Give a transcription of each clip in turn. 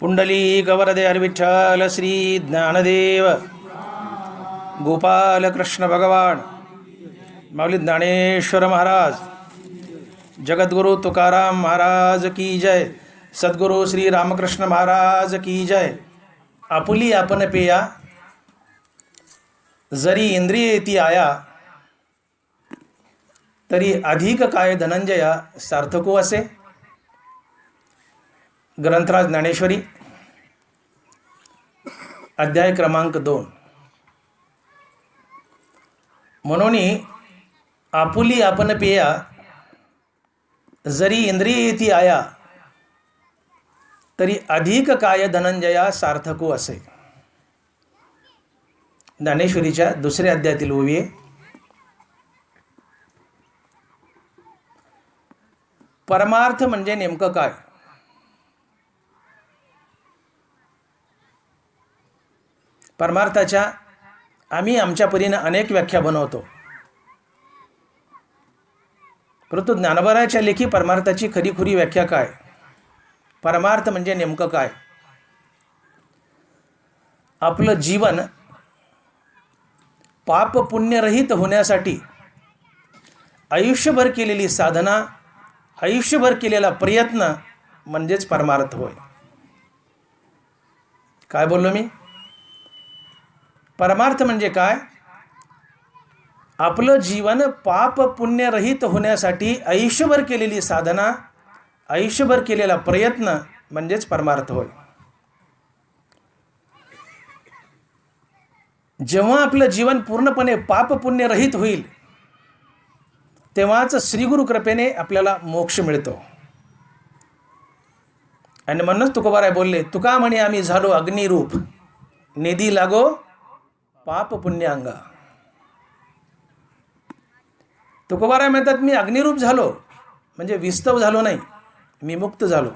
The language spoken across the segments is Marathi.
पुंडलीकवरदे हरिविठ्ठल श्री ज्ञानदेव गोपाल कृष्ण भगवान माऊली ज्ञानेश्वर महाराज, जगद्गुरु तुकाराम महाराज की जय, सद्गुरु श्री रामकृष्ण महाराज की जय. आपुली आपण पेया जरी इंद्रिय ती आया, तरी अधिक काय धनंजया सार्थको असे. ग्रंथराज ज्ञानेश्वरी अध्याय क्रमांक 2. म्हणून आपुली आपण पेया जरी इंद्रिय ती आया, तरी अधिक काय धनंजया सार्थको असे. ज्ञानेश्वरीच्या दुसऱ्या अध्यायातील ओवी आहे. परमार्थ म्हणजे नेमकं काय? परमार्थाच्या आम्ही आमच्या परीने अनेक व्याख्या बनवतो, परंतु ज्ञानोबाराच्या लेखी परमार्थाची खरीखुरी व्याख्या काय? परमार्थ म्हणजे नेमकं काय? आपलं जीवन पाप पुण्यरहित होण्यासाठी आयुष्यभर केलेली साधना, आयुष्यभर केलेला प्रयत्न म्हणजेच परमार्थ होय. काय बोललो मी? परमार्थ म्हणजे काय? आपलं जीवन पाप पुण्यरहित होण्यासाठी आयुष्यभर केलेली साधना, आयुष्यभर केलेला प्रयत्न म्हणजेच परमार्थ होय. जेव्हा आपलं जीवन पूर्णपणे पाप पुण्यरहित होईल, तेव्हाच श्रीगुरु कृपेने आपल्याला मोक्ष मिळतो. आणि म्हणूनच तुकोबाराय बोलले, तुका म्हणे आम्ही झालो अग्निरूप, निधी लागो पाप पुण्य अंगा. तुकोबाराय म्हणतात, मी अग्निरूप झालो म्हणजे विस्तव झालो नाही, मी मुक्त झालो.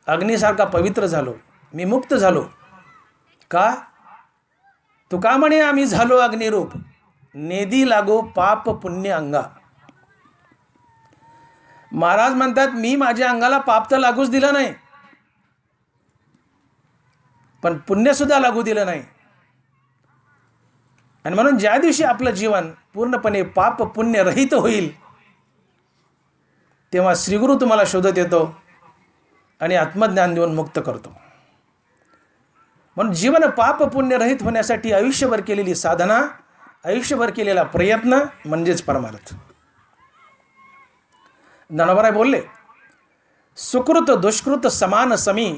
अग्निसारखा पवित्र झालो, मी मुक्त झालो. का? तुका म्हणे आम्ही झालो अग्निरूप, नेदी लागो पाप पुण्य अंगा. महाराज म्हणतात, मी माझ्या अंगाला पाप तर लागूच दिलं नाही, पण पुण्यसुद्धा लागू दिलं नाही. आणि म्हणून ज्या दिवशी आपलं जीवन पूर्णपणे पाप पुण्य रहित होईल, तेव्हा श्रीगुरु तुम्हाला शोधत येतो आणि आत्मज्ञान देऊन मुक्त करतो. म्हणून जीवन पाप पुण्य रहित होण्यासाठी आयुष्यभर केलेली साधना, आयुष्यभर केलेला प्रयत्न म्हणजेच परमार्थ. ज्ञानोबाराय बोलले, सुकृत दुष्कृत समान समी,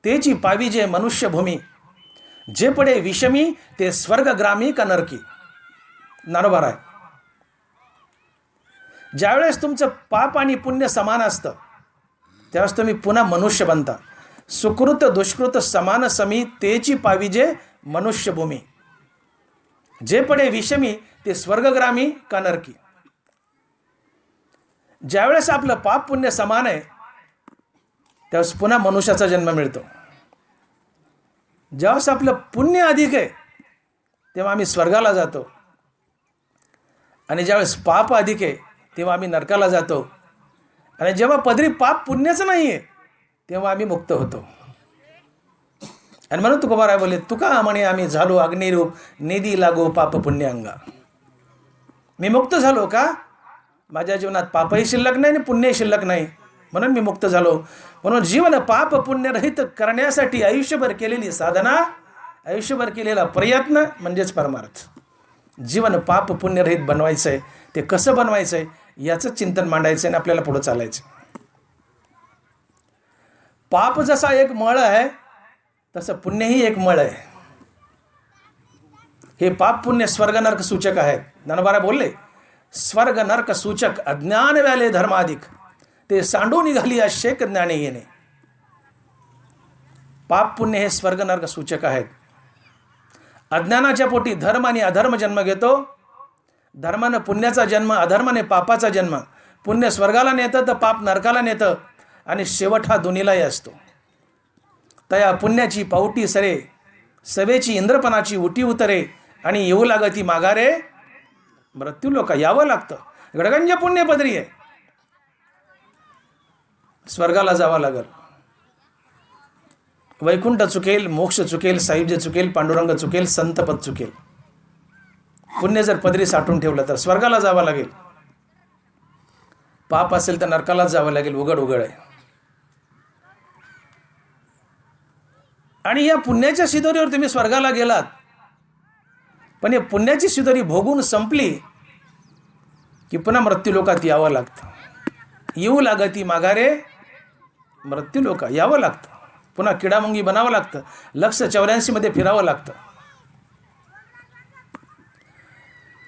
तेची पाविजे मनुष्यभूमी, जे पडे विषमी ते स्वर्गग्रामी का नरकी. ज्ञानोबाराय, ज्यावेळेस तुमचं पाप आणि पुण्य समान असतं, त्यावेळेस तुम्ही पुन्हा मनुष्य बनता. सुकृत दुष्कृत समान समी, तेची पाविजे मनुष्यभूमी, जे पडे विषमी ते स्वर्गग्रामी का नरकी. ज्यावेळेस आपलं पाप पुण्य समान आहे, त्यावेळेस पुन्हा मनुष्याचा जन्म मिळतो. ज्यावेळेस आपलं पुण्य अधिक आहे, तेव्हा आम्ही स्वर्गाला जातो, आणि ज्यावेळेस पाप अधिक आहे, तेव्हा आम्ही नरकाला जातो. आणि जेव्हा पदरी पाप पुण्याचं नाही आहे, तेव्हा आम्ही मुक्त होतो. आणि म्हणून तुकोबाराय बोलले, तुका म्हणे आम्ही झालो अग्निरूप, निधी लागो पाप पुण्य अंगा. मी मुक्त झालो का? माझ्या जीवनात पापही शिल्लक नाही आणि पुण्यही शिल्लक नाही, म्हणून मी मुक्त झालो. म्हणून जीवन पाप पुण्यरहित करण्यासाठी आयुष्यभर केलेली साधना, आयुष्यभर केलेला प्रयत्न म्हणजेच परमार्थ. जीवन पाप पुण्यरहित बनवायचं आहे. ते कसं बनवायचं आहे याचं चिंतन मांडायचं आहे आणि आपल्याला पुढं चालायचं. पाप जसा एक मळ आहे, तसं पुण्यही एक मळ आहे. हे पाप पुण्य स्वर्ग नरक सूचक आहेत. ज्ञानोबाराय बोलले, स्वर्ग नरक सूचक अज्ञान व्याले धर्माधिक, ते सांडू निघाली शेक ज्ञाने येणे. पाप पुण्य हे स्वर्ग नरक सूचक आहेत. अज्ञानाच्या पोटी धर्म आणि अधर्म जन्म घेतो. धर्मानं पुण्याचा जन्म, अधर्माने पापाचा जन्म. पुण्य स्वर्गाला नेतं तर पाप नरकाला नेतं, आणि शेवट हा दोन्हीलाही असतो. तया पुण्याची पावटी सरे, सवेची इंद्रपणाची उटी उतरे, आणि येऊ लागती माघारे मृत्यू लोका. यावं लागतं, गडगंज पुण्य पदरी आहे, स्वर्गाला जावं लागल. वैकुंठ चुकेल, मोक्ष चुकेल, साहित्य चुकेल, पांडुरंग चुकेल, संतपद चुकेल. पुण्य जर पदरी साठवून ठेवलं तर स्वर्गाला जावं लागेल. पाप असेल तर नरकालाच जावं लागेल. उघड उघड आहे. आणि या पुण्याच्या शिदोरीवर तुम्ही स्वर्गाला गेलात, पण या पुण्याची शिदोरी भोगून संपली की पुन्हा मृत्यूलोकात यावं लागतं. येऊ लागती माघारे मृत्यूलोका. यावं लागतं. पुन्हा किडामुंगी बनावं लागतं. लक्ष 84 मध्ये फिरावं लागतं.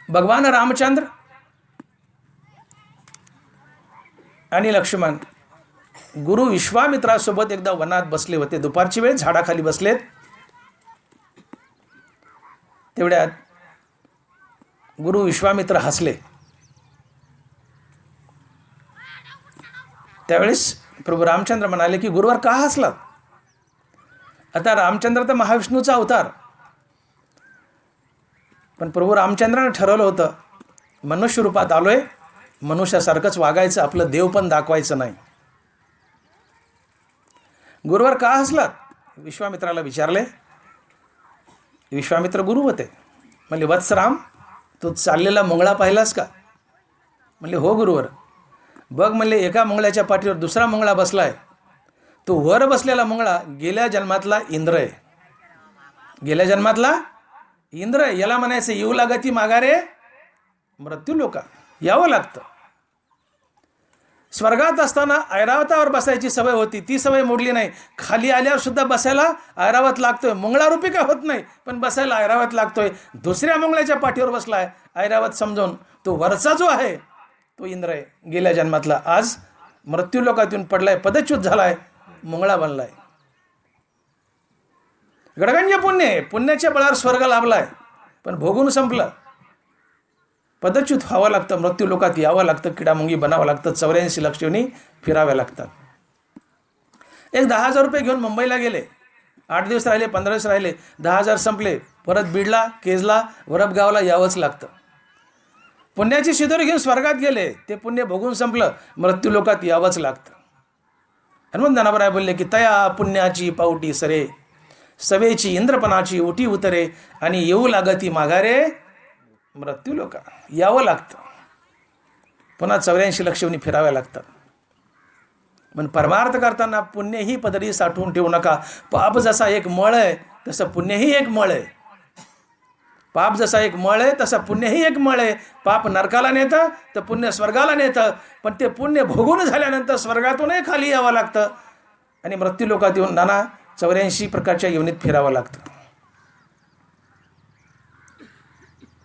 भगवान रामचंद्र आणि लक्ष्मण गुरु विश्वामित्रासोबत एकदा वनात बसले होते. दुपारची वेळ झाडाखाली बसलेत. तेवढ्यात गुरु विश्वामित्र हसले. त्यावेळेस प्रभू रामचंद्र म्हणाले की गुरुवर का हसलात? आता रामचंद्र तर महाविष्णूचा अवतार, पण प्रभू रामचंद्राने ठरवलं होतं मनुष्य रूपात आलोय, मनुष्यासारखंच वागायचं, आपलं देव पण दाखवायचं नाही. गुरुवर का हसलात? विश्वामित्राला विचारले. विश्वामित्र गुरु होते. म्हणले वत्सराम, तू चाललेला मुंगळा पाहिलास का? म्हणले हो गुरुवर. बघ म्हणले, एका मुंगळ्याच्या पाठीवर दुसरा मुंगळा बसलाय. तो वर बसलेला मुंगळा गेल्या जन्मातला इंद्र आहे. गेल्या जन्मातला इंद्र आहे. याला म्हणायचं येऊ लागती माघारे मृत्यूलोका. यावं लागतं. स्वर्गात असताना ऐरावतावर बसायची सवय होती, ती सवय मोडली नाही. खाली आल्यावर सुद्धा बसायला ऐरावत लागतोय. मुंगळारूपी काय होत नाही, पण बसायला ऐरावत लागतोय. दुसऱ्या मुंगळ्याच्या पाठीवर बसलाय ऐरावत समजून. तो वरचा जो आहे तो इंद्र आहे गेल्या जन्मातला. आज मृत्यूलोकात येऊन पडलाय, पदच्युत झालाय, मुंगळा बनलाय. गडगंज पुण्य आहे. पुण्याच्या बळावर स्वर्ग लाभलाय, पण भोगून संपलं. पदच्युत व्हावं लागतं, मृत्यूलोकात यावं लागतं, किडामुंगी बनावं लागतं, 84 लक्षणी फिराव्या लागतात. एक 10,000 रुपये घेऊन मुंबईला गेले. 8 दिवस राहिले, 15 दिवस राहिले, 10,000 संपले. परत बीडला, केजला, वरबगावला यावंच लागतं. पुण्याची शिदोरी घेऊन स्वर्गात गेले, ते पुण्य भोगून संपलं, मृत्यूलोकात यावंच लागतं. हनुमंत ज्ञानोबराय बोलले की तया पुण्याची पावटी सरे, सवेची इंद्रपणाची उठी उतरे, आणि येऊ लागती माघारे मृत्यूलोका. यावं लागतं. पुन्हा 84 लक्षणी फिराव्या लागतात. पण परमार्थ करताना पुण्यही पदरी साठवून ठेवू नका. पाप जसा एक मळ आहे तसं पुण्यही एक मळ आहे. पाप जसा एक मळ आहे तसा पुण्यही एक मळ आहे. पाप नरकाला नेतं तर पुण्य स्वर्गाला नेतं. पण ते पुण्य भोगून झाल्यानंतर स्वर्गातूनही खाली यावं लागतं आणि मृत्यूलोकात येऊन नाना 84 प्रकारच्या योनीत फिरावं लागतं.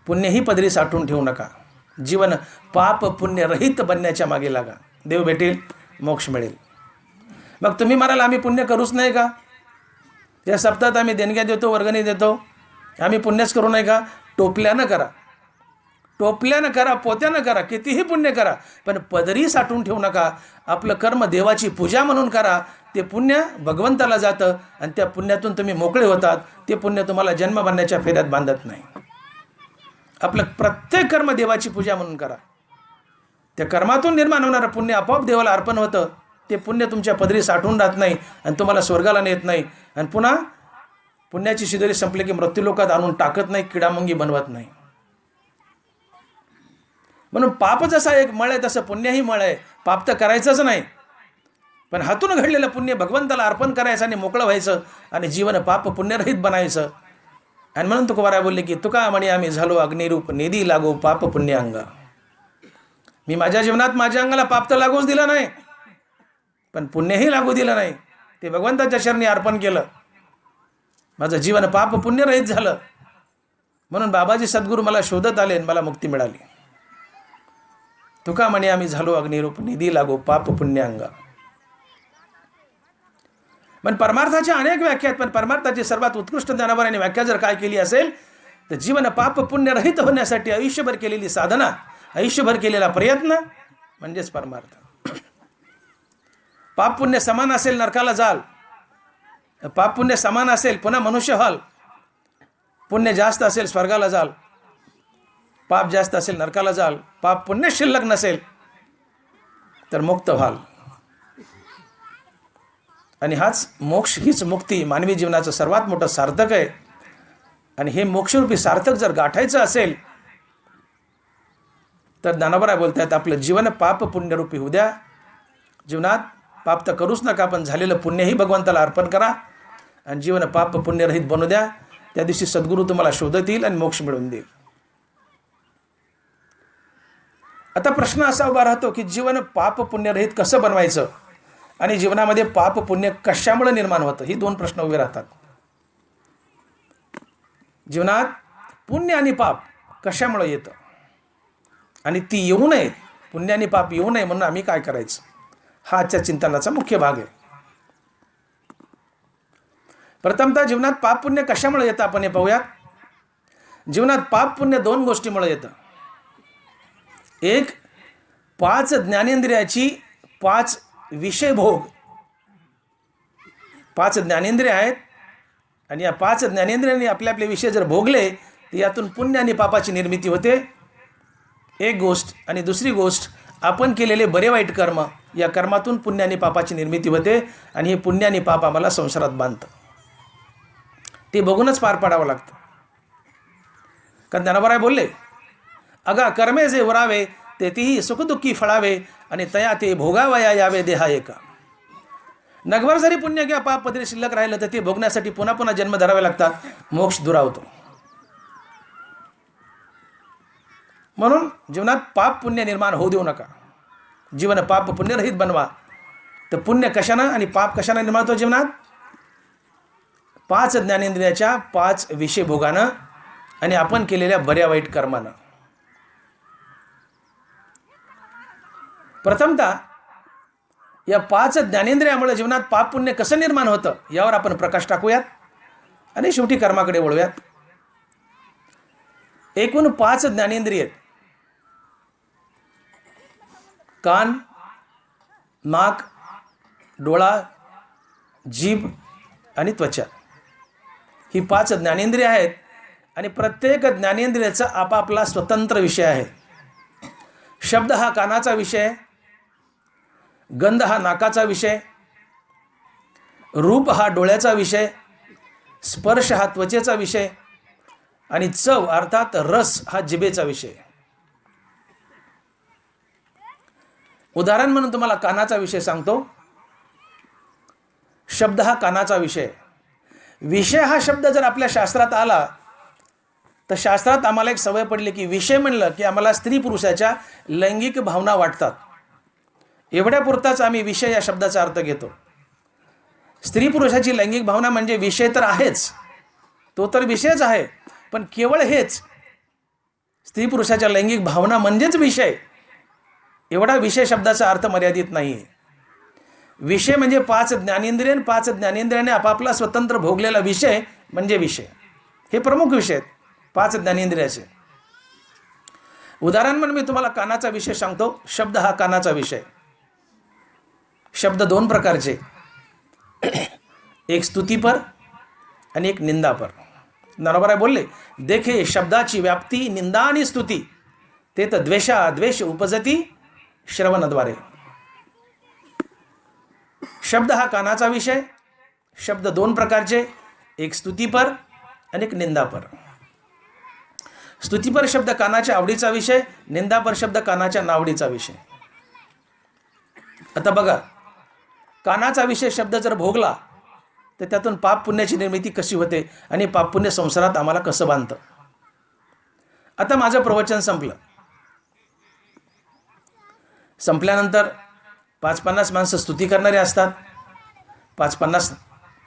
पुण्यही पदरी साठवून ठेवू नका. जीवन पाप पुण्य रहित बनण्याच्या मागे लागा. देव भेटेल, मोक्ष मिळेल. मग तुम्ही म्हणाल आम्ही पुण्य करूच नाही का? या सप्ताहात आम्ही देणग्या देतो, वर्गणी देतो, आम्ही पुण्यच करू नये का? टोपल्यानं करा, टोपल्यानं करा, पोत्यानं करा, कितीही पुण्य करा, पण पदरी साठवून ठेवू नका. आपलं कर्म देवाची पूजा म्हणून करा. ते पुण्य भगवंताला जातं आणि त्या पुण्यातून तुम्ही मोकळे होतात. ते पुण्य तुम्हाला जन्म बांधण्याच्या फेऱ्यात बांधत नाही. आपलं प्रत्येक कर्म देवाची पूजा म्हणून करा. त्या कर्मातून निर्माण होणारं पुण्य आपोआप देवाला अर्पण होतं. ते पुण्य तुमच्या पदरी साठवून राहत नाही आणि तुम्हाला स्वर्गाला नेत नाही. आणि पुन्हा पुण्याची शिदोरी संपली की मृत्यूलोकात आणून टाकत नाही, किडामुंगी बनवत नाही. म्हणून पाप जसा एक मळ आहे तसं पुण्यही मळ आहे. पाप तर करायचंच नाही, पण हातून घडलेलं पुण्य भगवंताला अर्पण करायचं आणि मोकळं व्हायचं आणि जीवन पाप पुण्यरहित बनायचं. आणि म्हणून तुकोबाराय बोलले की तुका म्हणे आम्ही झालो अग्निरूप, निधी लागो पाप पुण्य अंगा. मी माझ्या जीवनात माझ्या अंगाला पाप तर लागूच दिलं नाही, पण पुण्यही लागू दिलं नाही. ते भगवंताच्या चरणी अर्पण केलं. माझं जीवन पाप पुण्यरहित झालं. म्हणून बाबाजी सद्गुरू मला शोधत आले आणि मला मुक्ती मिळाली. तुका म्हणे आम्ही झालो अग्निरूप, निधी लागो पाप पुण्य अंगा. पण परमार्थाच्या अनेक व्याख्या आहेत, पण परमार्थाची सर्वात उत्कृष्ट ज्ञानावराने व्याख्या जर काय केली असेल तर जीवन पाप पुण्यरहित होण्यासाठी आयुष्यभर केलेली साधना, आयुष्यभर केलेला प्रयत्न म्हणजेच परमार्थ. पाप पुण्य समान असेल नरकाला जाल, पाप पुण्य समान असेल पुन्हा मनुष्य व्हाल. पुण्य जास्त असेल स्वर्गाला जाल, पाप जास्त असेल नरकाला जाल. पाप पुण्य शिल्लक नसेल तर मुक्त व्हाल. आणि हाच मोक्ष, हीच मुक्ती मानवी जीवनाचं सर्वात मोठं सार्थक आहे. आणि हे मोक्षरूपी सार्थक जर गाठायचं असेल तर ज्ञानोबा बोलतात आपलं जीवन पाप पुण्यरूपी होऊ द्या. जीवनात पाप तर करूच नका, पण झालेलं पुण्यही भगवंताला अर्पण करा आणि जीवन पाप पुण्यरहित बनू द्या. त्या दिवशी सद्गुरू तुम्हाला शोधत येईल आणि मोक्ष मिळवून देईल. आता प्रश्न असा उभा राहतो की जीवन पाप पुण्यरहित कसं बनवायचं आणि जीवनामध्ये पाप पुण्य कशामुळे निर्माण होतं, ही दोन प्रश्न उभे राहतात. जीवनात पुण्य आणि पाप कशामुळे येतं आणि ती येऊ नये, पुण्य आणि पाप येऊ नये म्हणून आम्ही काय करायचं, हा आजच्या चिंतनाचा मुख्य भाग आहे. प्रथमतः जीवनात पाप पुण्य कशामुळे येतं आपण हे पाहूयात. जीवनात पाप पुण्य दोन गोष्टीमुळे येतं. एक, 5 ज्ञानेंद्रियाची 5 विषय भोग. 5 ज्ञानेंद्रिय आहेत आणि या 5 ज्ञानेंद्रियांनी आपले आपले विषय जर भोगले तर यातून पुण्य आणि पापाची निर्मिती होते, एक गोष्ट. आणि दुसरी गोष्ट, आपण केलेले बरे वाईट कर्म, या कर्मातून पुण्य आणि पापाची निर्मिती होते आणि हे पुण्य आणि पाप आम्हाला संसारात बांधतं. ते बघूनच पार पाडावं लागतं. कारण ज्ञानोबा बोलले, अगा कर्मे जे उरावे तेथेही सुखदुःखी फळावे आणि तया ते भोगावया यावे देहा एका. नगभर जरी पुण्य किंवा पाप पदरी शिल्लक राहिलं तर ते भोगण्यासाठी पुन्हा पुन्हा जन्म धरावे लागतात. मोक्ष दुरावतो. म्हणून जीवनात पाप पुण्य निर्माण होऊ देऊ नका. जीवन पाप पुण्यरहित बनवा. तर पुण्य कशानं आणि पाप कशानं निर्माण होतो जीवनात? 5 ज्ञानेंद्रियाच्या 5 विषय भोगानं आणि आपण केलेल्या बऱ्या वाईट कर्मानं. प्रथमतः या 5 ज्ञानेंद्रियामुळे जीवनात पाप पुण्य कसं निर्माण होतं यावर आपण प्रकाश टाकूयात आणि शेवटी कर्माकडे वळूयात. एकूण 5 ज्ञानेंद्रिय आहेत. कान, नाक, डोळा, जीभ आणि त्वचा, ही 5 ज्ञानेंद्रिय आहेत आणि प्रत्येक ज्ञानेंद्रियाचा आपापला स्वतंत्र विषय आहे. शब्द हा कानाचा विषय, गंध हा नाकाचा विषय, रूप हा डोळ्याचा विषय, स्पर्श हा त्वचेचा विषय आणि चव अर्थात रस हा जिभेचा विषय. उदाहरण म्हणून तुम्हाला कानाचा विषय सांगतो. शब्द हा कानाचा विषय. विषय हा शब्द जर आपल्या शास्त्रात आला तर शास्त्रात आम्हाला एक सवय पडली की विषय म्हणलं की आम्हाला स्त्री पुरुषाच्या लैंगिक भावना वाटतात. एवढ्या पुरताच आम्ही विषय या शब्दाचा अर्थ घेतो. स्त्री पुरुषाची लैंगिक भावना म्हणजे विषय तर आहेच, तो तर विषयच आहे, पण केवळ हेच, स्त्री पुरुषाच्या लैंगिक भावना म्हणजेच विषय, एवढा विषय शब्दाचा अर्थ मर्यादित नाही आहे. विषय म्हणजे 5 ज्ञानेंद्रिय, 5 ज्ञानेंद्रियाने आपापला स्वतंत्र भोगलेला विषय म्हणजे विषय. हे प्रमुख विषय आहेत 5 ज्ञानेंद्रियाचे. उदाहरण म्हणून मी तुम्हाला कानाचा विषय सांगतो. शब्द हा कानाचा विषय. शब्द 2 प्रकारचे, एक स्तुतीपर आणि एक निंदापर. ज्ञानोबा बोलले, देखे शब्दाची व्याप्ती निंदा आणि स्तुती, ते तर द्वेष उपजती श्रवणाद्वारे. शब्द हा कानाचा विषय. शब्द 2 प्रकारचे, एक स्तुतीपर आणि एक निंदापर. स्तुतीपर शब्द कानाच्या आवडीचा विषय, निंदापर शब्द कानाच्या नावडीचा विषय. आता बघा, कानाचा विषय शब्द जर भोगला तर त्यातून पाप पुण्याची निर्मिती कशी होते आणि पाप पुण्य संसारात आम्हाला कसं बांधतं. आता माझं प्रवचन संपल्यानंतर 5-50 माणसं स्तुती करणारे असतात, 5-50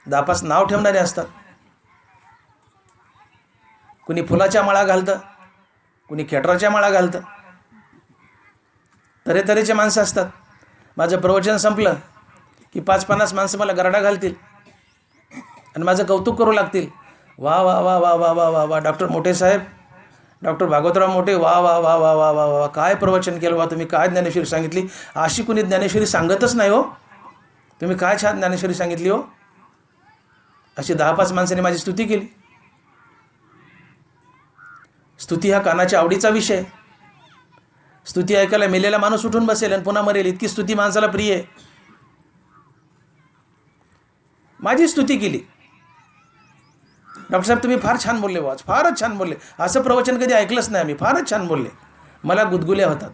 10-5 नाव ठेवणारे असतात. कुणी फुलाच्या माळा घालतं, कुणी खेटराच्या माळा घालतं, तऱ्हेतऱ्हेचे माणसं असतात. माझं प्रवचन संपलं की 5-50 माणसं मला गरडा घालतील आणि माझं कौतुक करू लागतील. वा वा वा वा वा वा वा वा डॉक्टर मोठे साहेब, डॉक्टर भागवतराव मोठे, वा वा वा वा वा वा वा काय प्रवचन केलं वा, तुम्ही काय ज्ञानेश्वरी सांगितली. अशी कुणी ज्ञानेश्वरी सांगतच नाही हो. तुम्ही काय छान ज्ञानेश्वरी सांगितली हो. अशी 10-5 माणसांनी माझी स्तुती केली. स्तुती हा कानाच्या आवडीचा विषय. स्तुती ऐकायला मेलेला माणूस उठून बसेल आणि पुन्हा मरेल, इतकी स्तुती माणसाला प्रिय आहे. माझी स्तुती केली. डॉक्टर साहेब तुम्ही फार छान बोलले वाच, फारच छान बोलले, असं प्रवचन कधी ऐकलंच नाही आम्ही, फारच छान बोलले. मला गुदगुल्या होतात,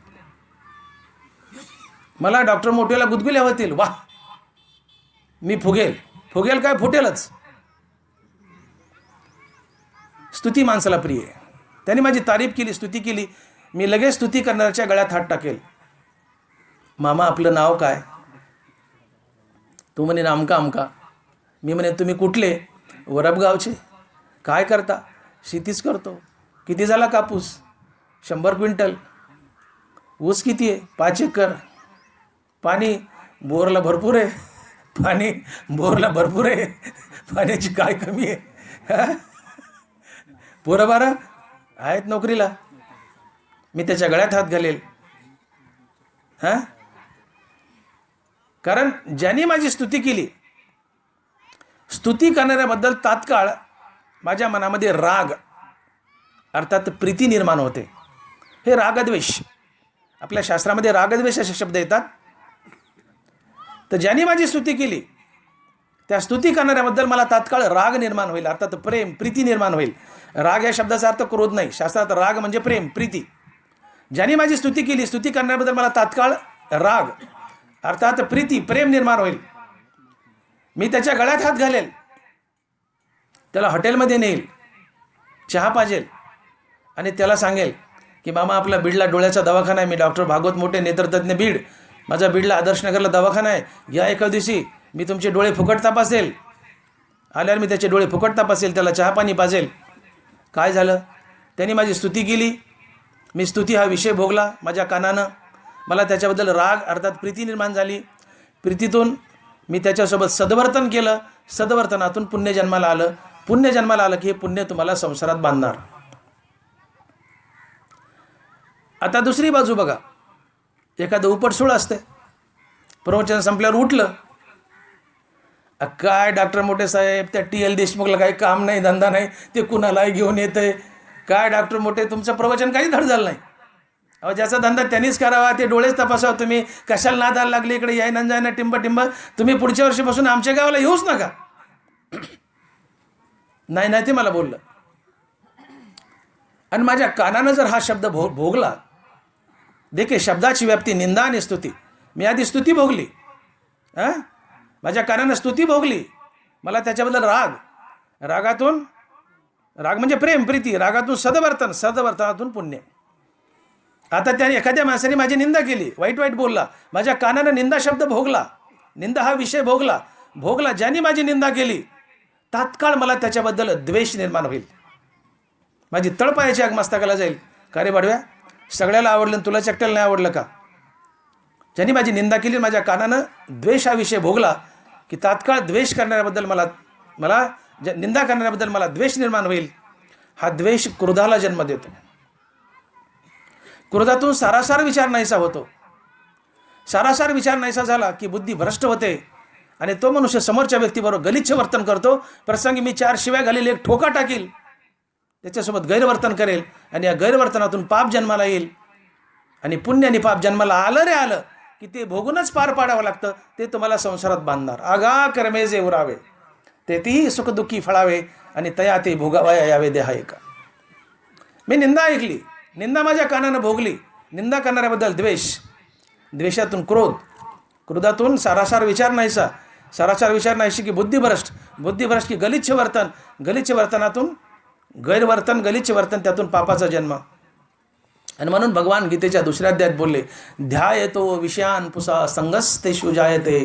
मला डॉक्टर मोठेला गुदगुल्या होतील. वा, मी फुगेल, फुगेल काय, फुटेलच. स्तुती माणसाला प्रिय आहे. त्यांनी माझी तारीफ केली, स्तुती केली. मी लगेच स्तुती करणाऱ्याच्या गळ्यात हात टाकेल. मामा आपलं नाव काय? तू म्हणे अमका अमका. मी म्हणे तुम्ही कुठले? वरबगावचे. काय करता? शेतीच करतो. किती झाला कापूस? 100 क्विंटल. ऊस किती आहे? 5 एकर. पाणी बोरला भरपूर आहे, पाणी बोरला भरपूर आहे, पाण्याची काय कमी आहे? पोरं बारा आहेत नोकरीला. मी त्याच्या गळ्यात हात घालेल. कारण ज्यांनी माझी स्तुती केली, स्तुती करणाऱ्याबद्दल तात्काळ माझ्या मनामध्ये राग अर्थात प्रीती निर्माण होते. हे रागद्वेष, आपल्या शास्त्रामध्ये रागद्वेष असे शब्द येतात. तर ज्यांनी माझी स्तुती केली त्या स्तुती करणाऱ्याबद्दल मला तात्काळ राग निर्माण होईल, अर्थात प्रेम प्रीती निर्माण होईल. राग या शब्दाचा अर्थ क्रोध नाही, शास्त्रात राग म्हणजे प्रेम प्रीती. ज्यांनी माझी स्तुती केली, स्तुती करण्याबद्दल मला तात्काळ राग अर्थात प्रीती प्रेम निर्माण होईल. मी त्याच्या गळ्यात हात घालेल, त्याला हॉटेलमध्ये नेईल, चहा पाजेल आणि त्याला सांगेल की मामा आपला बीडला डोळ्याचा दवाखाना आहे, मी डॉक्टर भागवत मोठे नेत्रतज्ञ बीड, माझा बीडला आदर्शनगरला दवाखाना आहे, या एका दिवशी मी तुमचे डोळे फुकट तपासेल. आल्यावर मी त्याचे डोळे फुकट तपासेल, त्याला चहा पाणी पाजेल. काय झालं? त्यांनी माझी स्तुती केली, मी स्तुती हा विषय भोगला माझ्या कानानं, मला त्याच्याबद्दल राग अर्थात प्रीती निर्माण झाली. प्रीतीतून मी त्याच्यासोबत सद्वर्तन केलं, सद्वर्तनातून पुण्य जन्माला आलं. पुण्य जन्माला आलं की हे पुण्य तुम्हाला संसारात बांधणार. आता दुसरी बाजू बघा, एखादं उपटसूळ असते, प्रवचन संपल्यावर उठलं, काय डॉक्टर मोठे साहेब त्या TL देशमुखला काही काम नाही धंदा नाही, ते कुणालाही घेऊन येतंय. काय डॉक्टर मोठे तुमचं प्रवचन काही धड झालं नाही. अहो ज्याचा धंदा त्यांनीच करावा, ते डोळेच तपासावं. तुम्ही कशाला नादाला लागले इकडे याय न जायना टिंब टिंब. तुम्ही पुढच्या वर्षीपासून आमच्या गावाला येऊच नका. नाही नाही ते मला बोललं. आणि माझ्या कानानं जर हा शब्द भोगला, देखे शब्दाची व्याप्ती निंदा आणि स्तुती. मी आधी स्तुती भोगली, माझ्या कानानं स्तुती भोगली, मला त्याच्याबद्दल राग, रागातून राग म्हणजे प्रेम प्रीती, रागातून सद्वर्तन, सद्वर्तनातून पुण्य. आता त्याने एखाद्या माणसाने माझी निंदा केली, वाईट वाईट बोलला, माझ्या कानानं निंदा शब्द भोगला, निंदा हा विषय भोगला. ज्यांनी माझी निंदा केली तात्काळ मला त्याच्याबद्दल द्वेष निर्माण होईल. माझी तळपायाची आग मस्तकाला जाईल. का रे बाडव्या, सगळ्याला आवडलं तुला एकट्याला नाही आवडलं का? ज्यांनी माझी निंदा केली, माझ्या कानानं द्वेष हा विषय भोगला की तात्काळ द्वेष करणाऱ्याबद्दल मला निंदा करणाऱ्याबद्दल मला द्वेष निर्माण होईल. हा द्वेष क्रोधाला जन्म देतो. क्रोधातून सारासार विचार नाहीसा होतो. सारासार विचार नाहीसा झाला की बुद्धी भ्रष्ट होते आणि तो मनुष्य समोरच्या व्यक्तीबरोबर गलिच्छ वर्तन करतो. प्रसंगी मी 4 शिव्या घालेल, एक ठोका टाकील, त्याच्यासोबत गैरवर्तन करेल आणि या गैरवर्तनातून पाप जन्माला येईल. आणि पुण्य आणि पाप जन्माला आलं की ते भोगूनच पार पाडावं लागतं. ते तुम्हाला संसारात बांधणार. आगा कर्मे जे उरावे ते ती सुखदुःखी फळावे आणि तया ते भोगावया यावे देहा एका. मी निंदा ऐकली, निंदा माझ्या कानानं भोगली. निंदा करणाऱ्याबद्दल द्वेष, द्वेषातून क्रोध, क्रोधातून सारासार विचार नाहीसा, सारासार विचार नाहीशी की बुद्धिभ्रष्ट, बुद्धिभ्रष्ट की गलिच्छ वर्तन, गलिच्छ वर्तनातून गैरवर्तन, गलिच्छ वर्तन, त्यातून पापाचा जन्म. आणि म्हणून भगवान गीतेच्या 2ऱ्या अध्यायात बोलले, ध्यायतो विषयान पुसा संगस्तेषु जायते,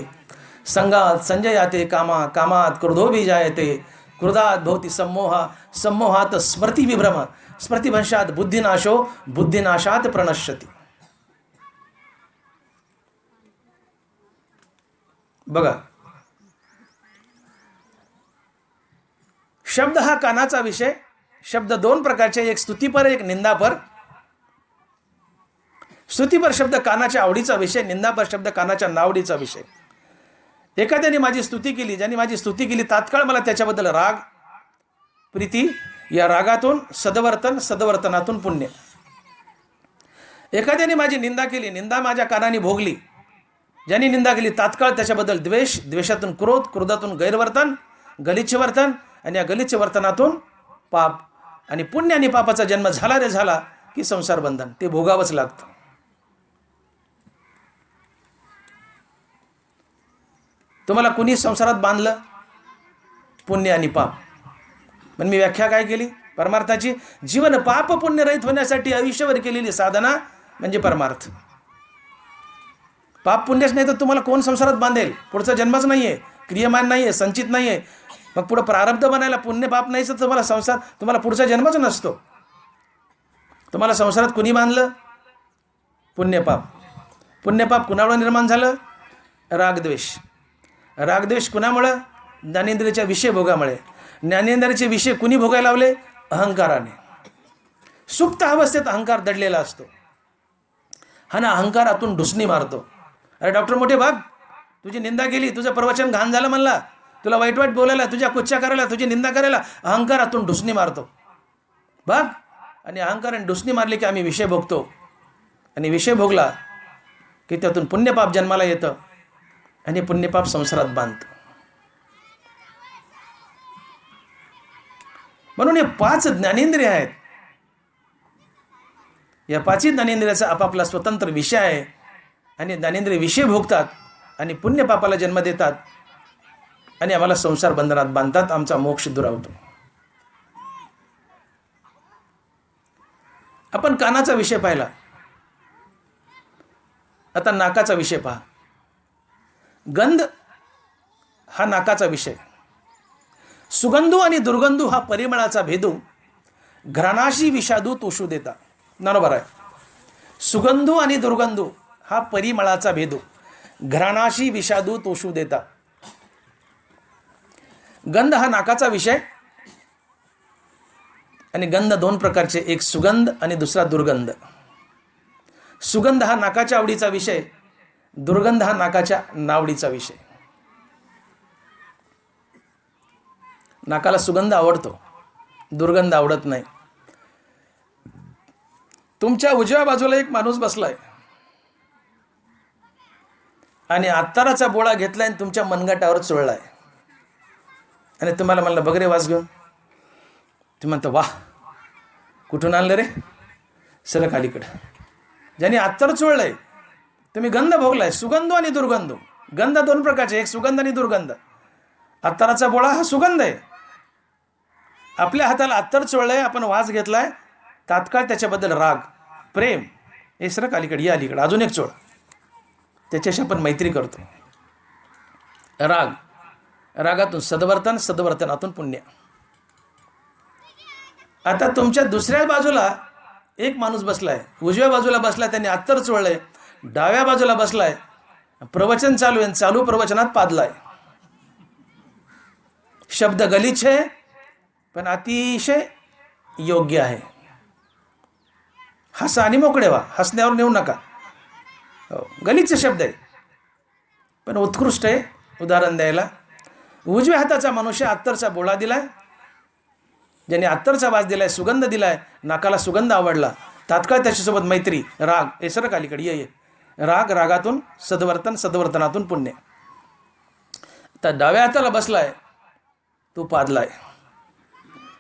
संगात संजयाते कामा, कामात क्रोधोभी जायते, क्रोधात भवति सम्मोहा, सम्मोहात स्मृती विभ्रम, स्मृतिभ्रंशात बुद्धिनाशो, बुद्धिनाशात प्रणश्यति. बघा, शब्द हा कानाचा विषय. शब्द 2 प्रकारचे, एक स्तुतीपर, एक निंदापर. स्तुतीपर शब्द कानाच्या आवडीचा विषय, निंदापर शब्द कानाच्या नावडीचा विषय. एखाद्याने माझी स्तुती केली, ज्यांनी माझी स्तुती केली, तात्काळ मला त्याच्याबद्दल राग प्रीती, या रागातून सद्वर्तन, सद्वर्तनातून पुण्य. एखाद्याने माझी निंदा केली, निंदा माझ्या कानाने भोगली, ज्यांनी निंदा केली तात्काळ त्याच्याबद्दल द्वेष, द्वेषातून क्रोध, क्रोधातून गैरवर्तन, गलिच्छ वर्तन, आणि या गलिच्छ वर्तनातून पाप, आणि पुण्य आणि पापाचा जन्म झाला रे झाला की संसार बंधन, ते भोगावंच लागतं. तुम्हाला कुणी संसारात बांधलं? पुण्य आणि पाप. पण मी व्याख्या काय केली परमार्थाची? जीवन पाप पुण्य रहित होण्यासाठी आयुष्यभर केलेली साधना म्हणजे परमार्थ. पाप पुण्यच नाही तर तुम्हाला कोण संसारात बांधेल? पुढचा जन्मच नाही आहे, क्रियमान नाही आहे, संचित नाही आहे. मग पुढं प्रारब्ध बनायला पुण्य पाप नाही तर तुम्हाला पुढचा जन्मच नसतो. तुम्हाला संसारात कुणी बांधलं? पुण्यपाप. पुण्यपाप कुणामुळे निर्माण झालं? रागद्वेष. रागद्वेष कुणामुळं? ज्ञानेंद्रियाच्या विषय भोगामुळे. ज्ञानेंद्रियाचे विषय कुणी भोगायला लावले? अहंकाराने. सुप्त अवस्थेत अहंकार दडलेला असतो. हा ना अहंकारातून ढुसणी मारतो. अरे डॉक्टर मोठे भाग, तुझी निंदा केली, तुझं प्रवचन घाण झालं म्हणला, तुला वाईट वाईट बोलायला, तुझ्या कुच्च्या करायला, तुझी निंदा करायला अहंकारातून ढुसणी मारतो भाग. आणि अहंकाराने ढुसणी मारली की आम्ही विषय भोगतो. आणि विषय भोगला की त्यातून पुण्यपाप जन्माला येतं आणि पुण्यपाप संसारात बांधतं. म्हणून हे 5 ज्ञानेंद्रिय आहेत. या 5 ज्ञानेंद्रियाचा आपापला स्वतंत्र विषय आहे. आणि ज्ञानेंद्रिय विषय भोगतात आणि पुण्यपापाला जन्म देतात आणि आम्हाला संसार बंधनात बांधतात, आमचा मोक्ष दुरावतो. आपण कानाचा विषय पाहिला, आता नाकाचा विषय पहा. गंध हा नाकाचा विषय. सुगंधू आणि दुर्गंधू हा परिमळाचा भेदू. घ्राणाशी विषादू तोषू देता. बरोबर आहे. सुगंधू आणि दुर्गंधू हा परिमळाचा भेदू. घ्राणाशी विषादू तोषू देता. गंध हा नाकाचा विषय. आणि गंध 2 प्रकारचे, एक सुगंध आणि दुसरा दुर्गंध. सुगंध हा नाकाच्या आवडीचा विषय, दुर्गंध हा नाकाच्या नावडीचा विषय. नाकाला सुगंध आवडतो, दुर्गंध आवडत नाही. तुमच्या उजव्या बाजूला एक माणूस बसलाय आणि अत्ताराचा बोळा घेतलाय आणि तुमच्या मनगटावर चोळलाय आणि तुम्हाला म्हणलं बघ रे वास घेऊन. तुम्ही म्हणता वाह, कुठून आणलं रे? सरक अलीकडं. ज्याने अत्तर चोळलंय, तुम्ही गंध भोगलाय, सुगंध आणि दुर्गंध. गंध 2 प्रकारचे, एक सुगंध आणि दुर्गंध. अत्तराचा बोळा हा सुगंध आहे. आपल्या हाताला अत्तर चोळलंय, आपण वास घेतलाय, तात्काळ त्याच्याबद्दल राग, प्रेम. हे सरक अलीकडे, या अलीकडे, अजून एक चोळ. त्याच्याशी आपण मैत्री करतो. राग, रागातून सद्वर्तन, सद्वर्तनातून पुण्य. आता तुमच्या दुसऱ्या बाजूला एक माणूस बसलाय, उजव्या बाजूला बसलाय, त्यांनी अत्तर चोळलंय. डाव्या बाजूला बसलाय, प्रवचन चालू आहे, चालू प्रवचनात पादलाय. शब्द गलिच्छ आहे पण अतिशय योग्य आहे. हसा आणि मोकळे व्हा, हसण्यावर नेऊ नका. हो, गलिच्छ शब्द आहे पण उत्कृष्ट आहे. उदाहरण द्यायला, उजव्या हाताचा मनुष्य अत्तरचा बोळा दिलाय. ज्याने अत्तरचा वास दिलाय, सुगंध दिलाय, नाकाला सुगंध आवडला, तात्काळ त्याच्यासोबत मैत्री, राग. हे सरक अलीकडे, ये. राग, रागातून सद्वर्तन, सद्वर्तनातून पुण्य. तर डाव्या हाताला बसलाय, तू पादलाय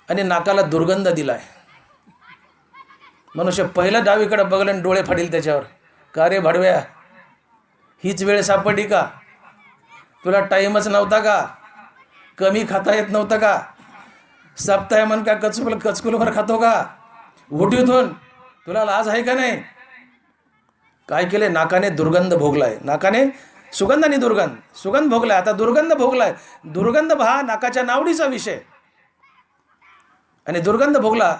आणि नाकाला दुर्गंध दिलाय. मनुष्य पहिलं डावीकडे बघलं आणि डोळे फाडील त्याच्यावर. का रे भाडव्या, हीच वेळ सापडली का? तुला टाईमच नव्हता का? कमी खाता येत नव्हतं का? सप्ताह म्हण का कचकुलभर खातो का? उठीतून तुला लाज आहे का नाही? काय केले? नाकाने दुर्गंध भोगलाय. नाकाने सुगंध आणि दुर्गंध, सुगंध भोगलाय, आता दुर्गंध भोगलाय. दुर्गंध हा नाकाच्या नावडीचा विषय. आणि दुर्गंध भोगला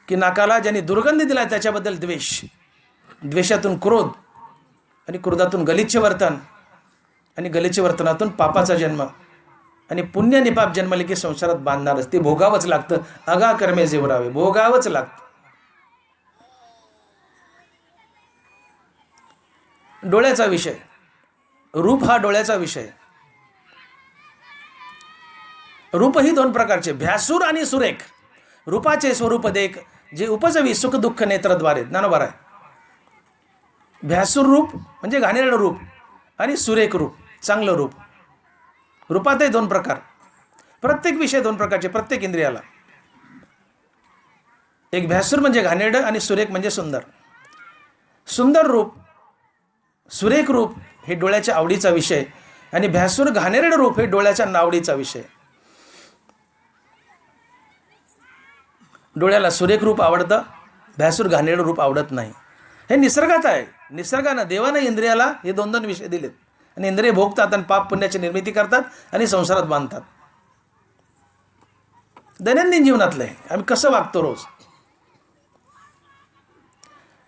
की नाकाला ज्याने दुर्गंध दिलाय त्याच्याबद्दल द्वेष, द्वेषातून क्रोध, आणि क्रोधातून गलिच्छ वर्तन, आणि गलिच्छ वर्तनातून पापाचा जन्म. आणि पुण्य आणि पाप जन्मले की संसारात बांधणारच, ते भोगावंच लागतं. अगा कर्मे जेवरावे, भोगावंच लागतं. डोळ्याचा विषय, रूप हा डोळ्याचा विषय. रूप ही 2 प्रकारचे, भ्यासूर आणि सुरेख. रूपाचे स्वरूप देख, जे उपजवी सुख दुःख नेत्रद्वारे. ज्ञानोबर आहे. भ्यासूर रूप म्हणजे घाणेरडं रूप आणि सुरेख रूप चांगलं रूप. रूपातही दोन प्रकार, प्रत्येक विषय दोन प्रकारचे प्रत्येक इंद्रियाला. एक भ्यासूर म्हणजे घाणेरडं आणि सुरेख म्हणजे सुंदर. सुंदर रूप सुरेख रूप हे डोळ्याच्या आवडीचा विषय आणि भ्यासूर घाणेरडं रूप हे डोळ्याच्या नावडीचा विषय. डोळ्याला सुरेख रूप आवडतं, भ्यासूर घाणेरडं रूप आवडत नाही. हे निसर्गात आहे. निसर्गानं देवानं इंद्रियाला हे दोन दोन विषय दिलेत आणि इंद्रिय भोगतात आणि पाप पुण्याची निर्मिती करतात आणि संसारात बांधतात. दैनंदिन जीवनातलं आहे, आम्ही कसं वागतो रोज.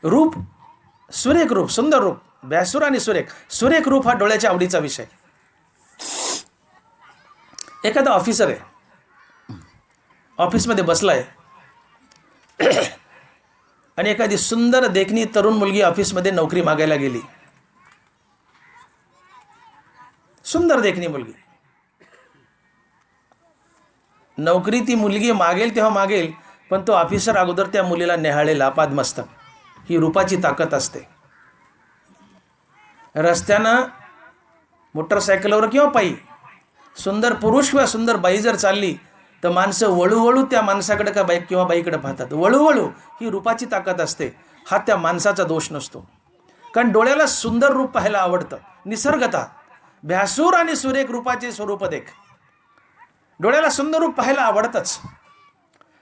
रूप सुरेख रूप सुंदर रूप भ्यासूर आणि सुरेख. सुरेख रूप हा डोळ्याच्या आवडीचा विषय. एखादा ऑफिसर आहे, ऑफिसमध्ये बसलाय आणि एखादी सुंदर देखणी तरुण मुलगी ऑफिसमध्ये नोकरी मागायला गेली. सुंदर देखणी मुलगी. नोकरी ती मुलगी मागेल तेव्हा मागेल, पण तो ऑफिसर अगोदर त्या मुलीला नेहाळेल आपादमस्तक. ही रूपाची ताकद असते. रस्त्यानं मोटरसायकलवर किंवा पायी सुंदर पुरुष किंवा सुंदर बाई जर चालली तर माणसं वळूवळू त्या माणसाकडे का बाई किंवा बाईकडे पाहतात. वळूवळू ही रूपाची ताकद असते. हा त्या माणसाचा दोष नसतो, कारण डोळ्याला सुंदर रूप पाहायला आवडतं निसर्गतः. भ्यासूर आणि सुरेख रूपाचे स्वरूप देख. डोळ्याला सुंदर रूप पाहायला आवडतंच.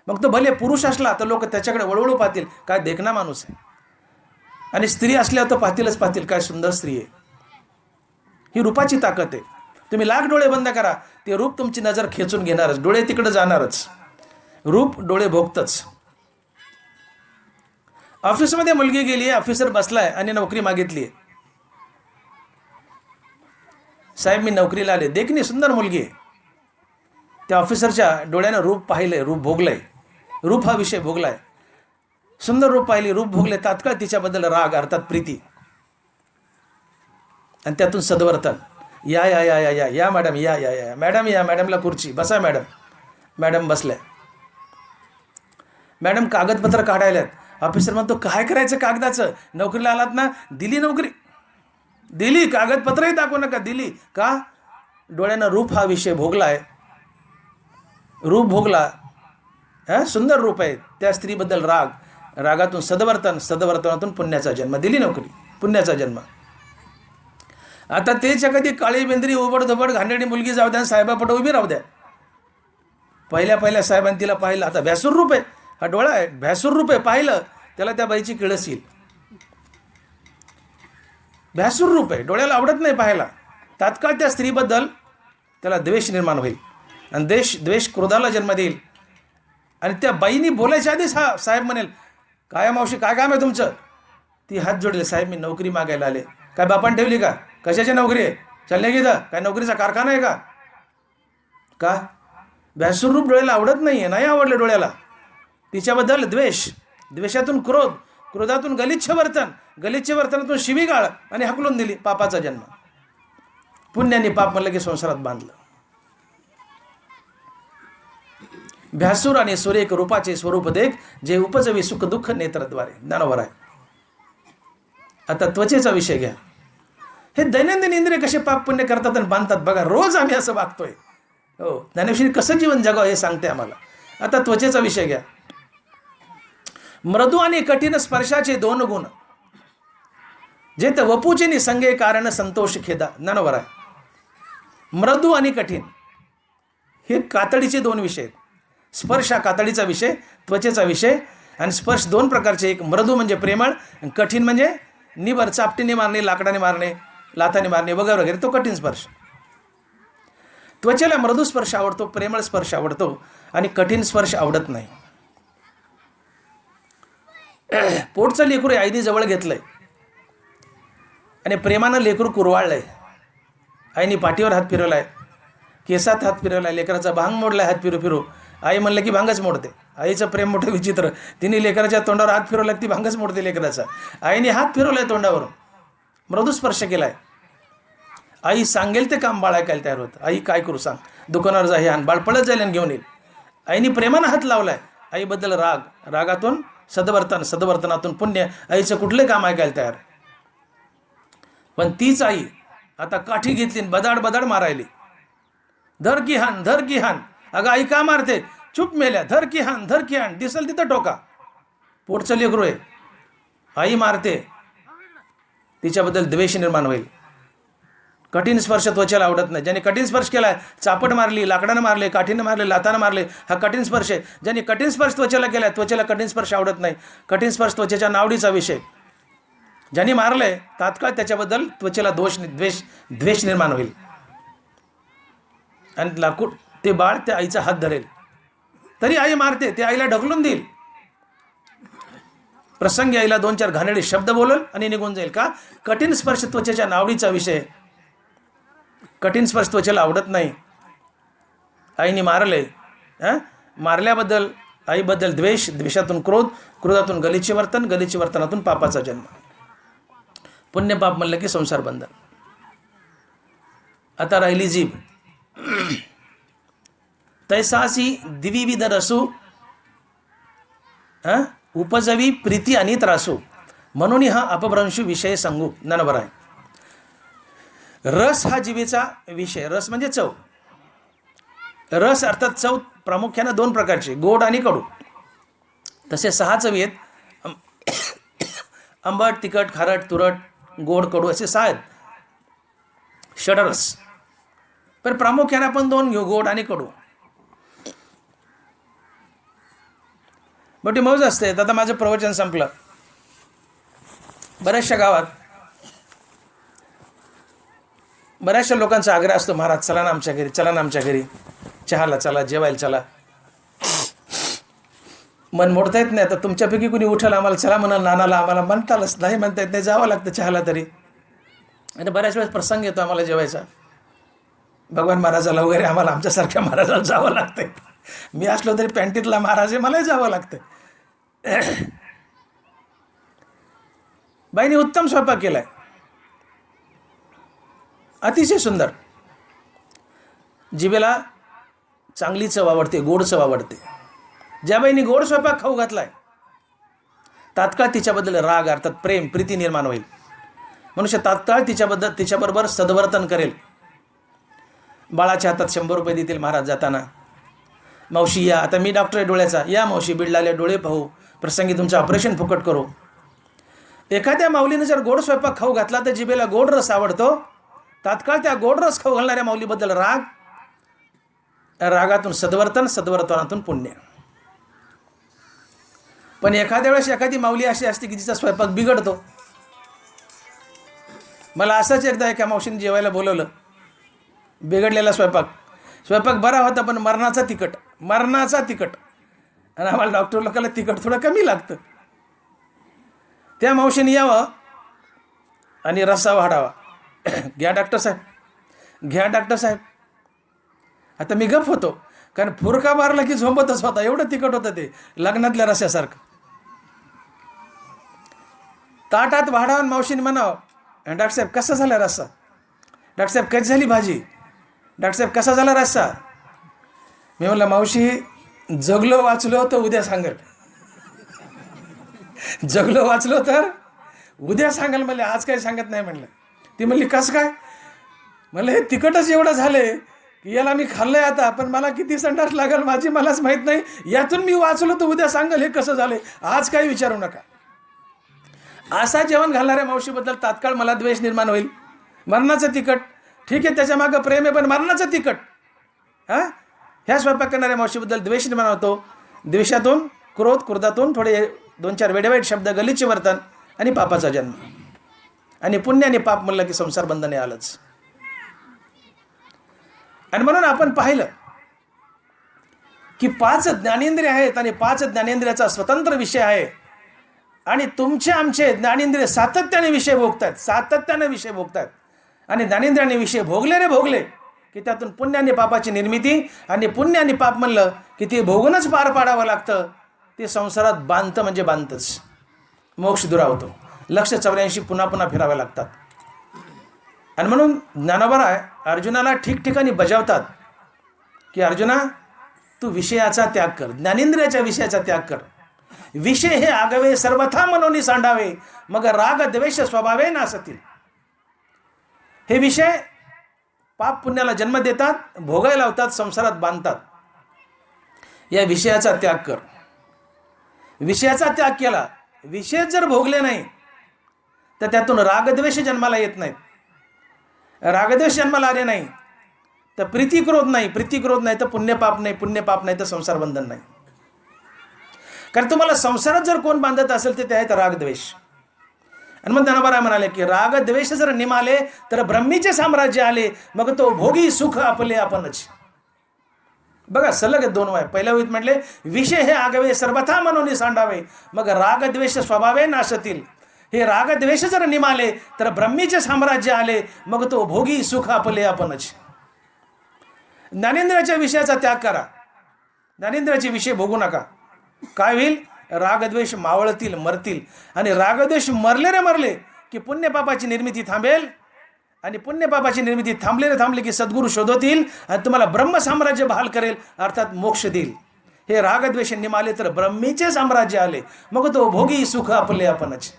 मग तो भले पुरुष असला तर लोक त्याच्याकडे वळवळू पाहतील, काय देखणा माणूस आहे. आणि स्त्री असल्यावर तर पाहतील काय सुंदर स्त्री आहे. ही रूपाची ताकद आहे. तुम्ही लाख डोळे बंद करा, ते रूप तुमची नजर खेचून घेणारच. डोळे तिकडे जाणारच. रूप डोळे भोगतच. ऑफिसमध्ये मुलगी गेली आहे, ऑफिसर बसलाय आणि नोकरी मागितली आहे. साहेब मी नोकरीला आले. देखणी सुंदर मुलगी आहे. त्या ऑफिसरच्या डोळ्यानं रूप पाहिलंय, रूप भोगलंय. रूप हा विषय भोगलाय. सुंदर रूप पाहिली, रूप भोगले. तात्काळ तिच्याबद्दल राग अर्थात प्रीती आणि त्यातून सद्वर्तन. या या या या या या मॅडम या या या मॅडम या मॅडमला खुर्ची बसा मॅडम. मॅडम बसल्या. मॅडम कागदपत्र काढायलात. ऑफिसर म्हणतो काय करायचं कागदाचं, नोकरीला आलात ना. दिली नोकरी, दिली. कागदपत्रही दाखवू नका, दिली. का? डोळ्यानं रूप हा विषय भोगलाय. रूप भोगला. सुंदर रूप आहे. त्या स्त्रीबद्दल राग, रागातून सद्वर्तन, सद्वर्तनातून पुण्याचा जन्म. दिली नोकरी, पुण्याचा जन्म. आता तेच एखादी काळी बेंद्री उबड धबड घाणेरडी मुलगी जाऊ द्या, साहेबापट उभी राहू द्या. पहिल्या साहेबांनी तिला पाहिलं. आता भ्यासूर रूप आहे, हा डोळा आहे, भ्यासूर रूप आहे. पाहिलं त्याला त्या बाईची किळस येईल. भ्यासूर रूप आहे, डोळ्याला आवडत नाही पाहायला. तात्काळ त्या स्त्रीबद्दल त्याला द्वेष निर्माण होईल आणि द्वेष क्रोधाला जन्म देईल. आणि त्या बाईनी बोलायच्या आधीच हा साहेब म्हणेल काय मावशी काय काम आहे तुमचं. ती हात जोडले. साहेब मी नोकरी मागायला आले. काय बापान ठेवली का? कशाची नोकरी आहे? चालले की काय नोकरीचा कारखाना आहे का? का? भ्यासूर रूप डोळ्याला आवडत नाही आहे, नाही आवडलं डोळ्याला. तिच्याबद्दल द्वेष, द्वेषातून क्रोध, क्रोधातून गलिच्छ वर्तन, गलिच्छ वर्तनातून शिवीगाळ आणि हकलून दिली. पापाचा जन्म. पुण्याने पाप म्हणलं की संसारात बांधलं. भ्यासूर आणि सुरेख रूपाचे स्वरूप देख, जे उपजवी सुख दुःख नेत्रद्वारे. ज्ञानवर आहे. आता त्वचेचा विषय घ्या. हे दैनंदिन इंद्रिय कसे पाप पुण्य करतात आणि बांधतात बघा. रोज आम्ही असं वागतोय. हो, ज्ञानेश्वरी कसं जीवन जगावं हे सांगते आम्हाला. आता त्वचेचा विषय घ्या. मृदू आणि कठीण स्पर्शाचे दोन गुण, जे तर वपूचे निसंगे कारण संतोष खेदा. ज्ञानवर आहे. मृदू आणि कठीण हे कातडीचे दोन विषय आहेत. स्पर्श हा कातडीचा विषय, त्वचेचा विषय. आणि स्पर्श दोन प्रकारचे. एक मृदू म्हणजे प्रेमळ, कठीण म्हणजे निबर, चापटीने मारणे, लाकडाने मारणे, लाथाने मारणे वगैरे वगैरे, तो कठीण स्पर्श. त्वचेला मृदू स्पर्श आवडतो, प्रेमळ स्पर्श आवडतो आणि कठीण स्पर्श आवडत नाही. पोटचं लेकरू आईने जवळ घेतलंय आणि प्रेमानं लेकरू कुरवाळलंय. आईने पाठीवर हात फिरवलाय, केसात हात फिरवलाय, लेकराचा भांग मोडलाय हात फिरू फिरू. आई म्हणलं की भांगच मोडते. आईचं प्रेम मोठं विचित्र. तिने लेकराच्या तोंडावर हात फिरवला ती भांगच मोडते लेकराचा. आईने हात फिरवलाय तोंडावरून, मृदू स्पर्श केलाय. आई सांगेल ते काम बाळ ऐकायला तयार होतं. आई काय करू सांग, दुकानावर जा हे आण, बाळ पळत जाईल आणि घेऊन येईल. आईने प्रेमानं हात लावलाय. आईबद्दल राग, रागातून सद्वर्तन, सद्वर्तनातून पुण्य. आईचं कुठले काम ऐकायला तयार. पण तीच आई आता काठी घेतली बदाड बदाड मारायली. धर की हान, धर की हान. अगं आई का मारते? चुप मेल्या, धर की हान, धर की हान. दिसल तिथं टोका. पोटचं लेकरू आहे, आई मारते, तिच्याबद्दल द्वेष निर्माण होईल. कठीण स्पर्श त्वचेला आवडत नाही. ज्याने कठीण स्पर्श केलाय, चापट मारली, लाकडानं मारले, काठीनं मारले, लातानं मारले, हा कठीण स्पर्श आहे. ज्याने कठीण स्पर्श त्वचेला केलाय, त्वचेला कठीण स्पर्श आवडत नाही. कठीण स्पर्श त्वचेच्या नावडीचा विषय. ज्यांनी मारलंय तात्काळ त्याच्याबद्दल त्वचेला द्वेष निर्माण होईल. आणि लाकूड ते बाळ त्या आईचा हात धरेल, तरी आई मारते. ते आईला ढकलून देईल. प्रसंगी आईला 2-4 घाणेरडे शब्द बोलल आणि निघून जाईल. का? कठीण स्पर्श त्वचेच्या नावडीचा विषय. कठीण स्पर्श त्वचेला आवडत नाही. आईने मारले, मारल्याबद्दल आईबद्दल द्वेष, द्वेषातून क्रोध, क्रोधातून गलिच्छ वर्तन, गलिच्छ वर्तनातून पापाचा जन्म. पुण्य पाप म्हणलं की संसार बंधन. आता राहिली जीभ. तैसासी द्विविध रसू उपजवी प्रीती आणि त्रासू, म्हणून हा अपभ्रंशू विषय सांगू. नंबर आहे. रस हा जिभेचा विषय. रस म्हणजे चव. रस अर्थात चव प्रामुख्याने 2 प्रकारचे, गोड आणि कडू. तसे 6 चवी आहेत. आंबट, तिखट, खारट, तुरट, गोड, कडू असे 6 आहेत षडरस. पण प्रामुख्याने आपण 2 घेऊ, गोड आणि कडू. मोठी मौज असते. आता माझं प्रवचन संपलं. बऱ्याचशा गावात बऱ्याचशा लोकांचा आग्रह असतो, महाराज चला ना आमच्या घरी, चला ना आमच्या घरी, चहाला चला, जेवायला चला. मन मोडता येत नाही. आता तुमच्यापैकी कुणी उठलं आम्हाला चला म्हणाल नानाला, आम्हाला म्हणतालच नाही, म्हणता येत नाही, जावं लागतं चहाला तरी. आणि बऱ्याच वेळेस प्रसंग येतो आम्हाला जेवायचा, भगवान महाराजाला वगैरे, आम्हाला आमच्यासारख्या महाराजाला जावं लागतंय. मी असलो तरी पॅन्टीतला महाराज आहे, मलाही जावं लागतं. बाईने उत्तम स्वयंपाक केलाय, अतिशय सुंदर. जिभेला चांगली चव आवडते, गोड चव आवडते. ज्या बाईने गोड स्वयंपाक खाऊ घातलाय, तात्काळ तिच्याबद्दल राग अर्थात प्रेम, प्रीती निर्माण होईल. मनुष्य तात्काळ तिच्याबरोबर सद्वर्तन करेल. बाळाच्या हातात 100 रुपये देतील महाराज जाताना. मावशी या, आता मी डॉक्टर आहे डोळ्याचा, या मावशी बीडला डोळे पाहू, प्रसंगी तुमचं ऑपरेशन फुकट करू. एखाद्या माऊलीनं जर गोड स्वयंपाक खाऊ घातला तर जिभेला गोड रस आवडतो. तात्काळ त्या गोड रस खाऊ घालणाऱ्या माऊलीबद्दल राग, रागातून सद्वर्तन, सद्वर्तनातून पुण्य. पण एखाद्या वेळेस एखादी माऊली अशी असते की तिचा स्वयंपाक बिघडतो. मला असंच एकदा एका मावशीने जेवायला बोलवलं, बिघडलेला स्वयंपाक बरा होता पण मरणाचा तिखट. आणि आम्हाला डॉक्टर लोकांना तिखट थोडं कमी लागतं. त्या मावशीने यावं आणि रस्सा वाढावा. घ्या डॉक्टर साहेब. आता मी गप होतो, कारण फुरका मारला की झोंबतच होता, एवढं तिखट होतं ते, लग्नातल्या रस्स्यासारखं. ताटात वाढावून मावशीने म्हणावं, डॉक्टर साहेब कसा झाला रस्सा? डॉक्टर साहेब कशी झाली भाजी? डॉक्टर साहेब कसा झाला रस्सा? मी म्हणलं मावशी जगलो वाचलो तर उद्या सांगेल. जगलो वाचलो तर उद्या सांगाल. म्हणले आज काही सांगत नाही म्हणलं. ती म्हणली कसं काय? म्हणलं हे तिखटच एवढं झाले की याला मी खाल्लंय आता, पण मला किती संडास लागेल माझी मलाच माहीत नाही. यातून मी वाचलो तर उद्या सांगेल हे कसं झालंय, आज काही विचारू नका. असा जेवण घालणाऱ्या मावशीबद्दल तात्काळ मला द्वेष निर्माण होईल. मरणाचं तिखट ठीक आहे, त्याच्या मागं प्रेम आहे, पण मरणाचं तिखट ह्या स्वयंपाक करणाऱ्या मावशीबद्दल द्वेष निर्माण होतो. द्वेषातून क्रोध, क्रोधातून थोडे 2-4 वेडेवाईट शब्द, गलिच्छ वर्तन आणि पापाचा जन्म. आणि पुण्य आणि पाप म्हणलं की संसार बंधने आलंच. आणि म्हणून आपण पाहिलं की 5 ज्ञानेंद्रिय आहेत आणि 5 ज्ञानेंद्रियाचा स्वतंत्र विषय आहे. आणि तुमचे आमचे ज्ञानेंद्रिय सातत्याने विषय भोगतात. आणि ज्ञानेंद्रियाने विषय भोगले की त्यातून पुण्य आणि पापाची निर्मिती. आणि पुण्य आणि पाप म्हणलं की ते भोगूनच पार पाडावं लागतं. ते संसारात बांधतं म्हणजे बांधतंच. मोक्ष दुरावतो. लक्ष 84 पुन्हा पुन्हा फिरावे लागतात. आणि म्हणून ज्ञानोबा अर्जुनाला ठिकठिकाणी बजावतात की अर्जुना तू विषयाचा त्याग कर, ज्ञानेंद्रियाच्या विषयाचा त्याग कर. विषय हे आगवे सर्वथा मनोनी सांडावे, मग राग द्वेष स्वभावे नासतील. हे विषय पाप पुण्याला जन्म देतात, भोगायला लावतात, संसारात बांधतात. या विषयाचा त्याग कर. विषयाचा त्याग केला, विषय जर भोगले नाही तर त्यातून रागद्वेष जन्माला येत नाहीत. रागद्वेष जन्माला आले नाही तर प्रीतिक्रोध नाही, प्रीतिक्रोध नाही तर पुण्यपाप नाही, पुण्यपाप नाही तर संसार बंधन नाही. कारण तुम्हाला संसारात जर कोण बांधत असेल तर ते आहेत रागद्वेष. आणि मग ज्ञानोबा म्हणाले की रागद्वेष जर निमाले तर ब्रह्मीचे साम्राज्य आले, मग तो भोगी सुख आपले आपणच. बघा सलग 2 वाय. पहिल्या ओळीत म्हटले विषय हे आगवे सर्वथा मनोनी सांडावे, मग रागद्वेष स्वभावे नाशतील. हे रागद्वेष जर निमाले तर ब्रह्मीचे साम्राज्य आले, मग तो भोगी सुख आपले आपणच. ज्ञानेंद्रियाच्या विषयाचा त्याग करा, ज्ञानेंद्रियाचे विषय भोगू नका. काय होईल? रागद्वेष मावळतील, मरतील. आणि रागद्वेष मरले रे मरले की पुण्यपापाची निर्मिती थांबेल. आणि पुण्यपापाची निर्मिती थांबले की सद्गुरू शोधतील आणि तुम्हाला ब्रह्मसाम्राज्य बहाल करेल, अर्थात मोक्ष देईल. हे रागद्वेष निमाले तर ब्रह्मीचे साम्राज्य आले, मग तो भोगी सुख आपले आपणच.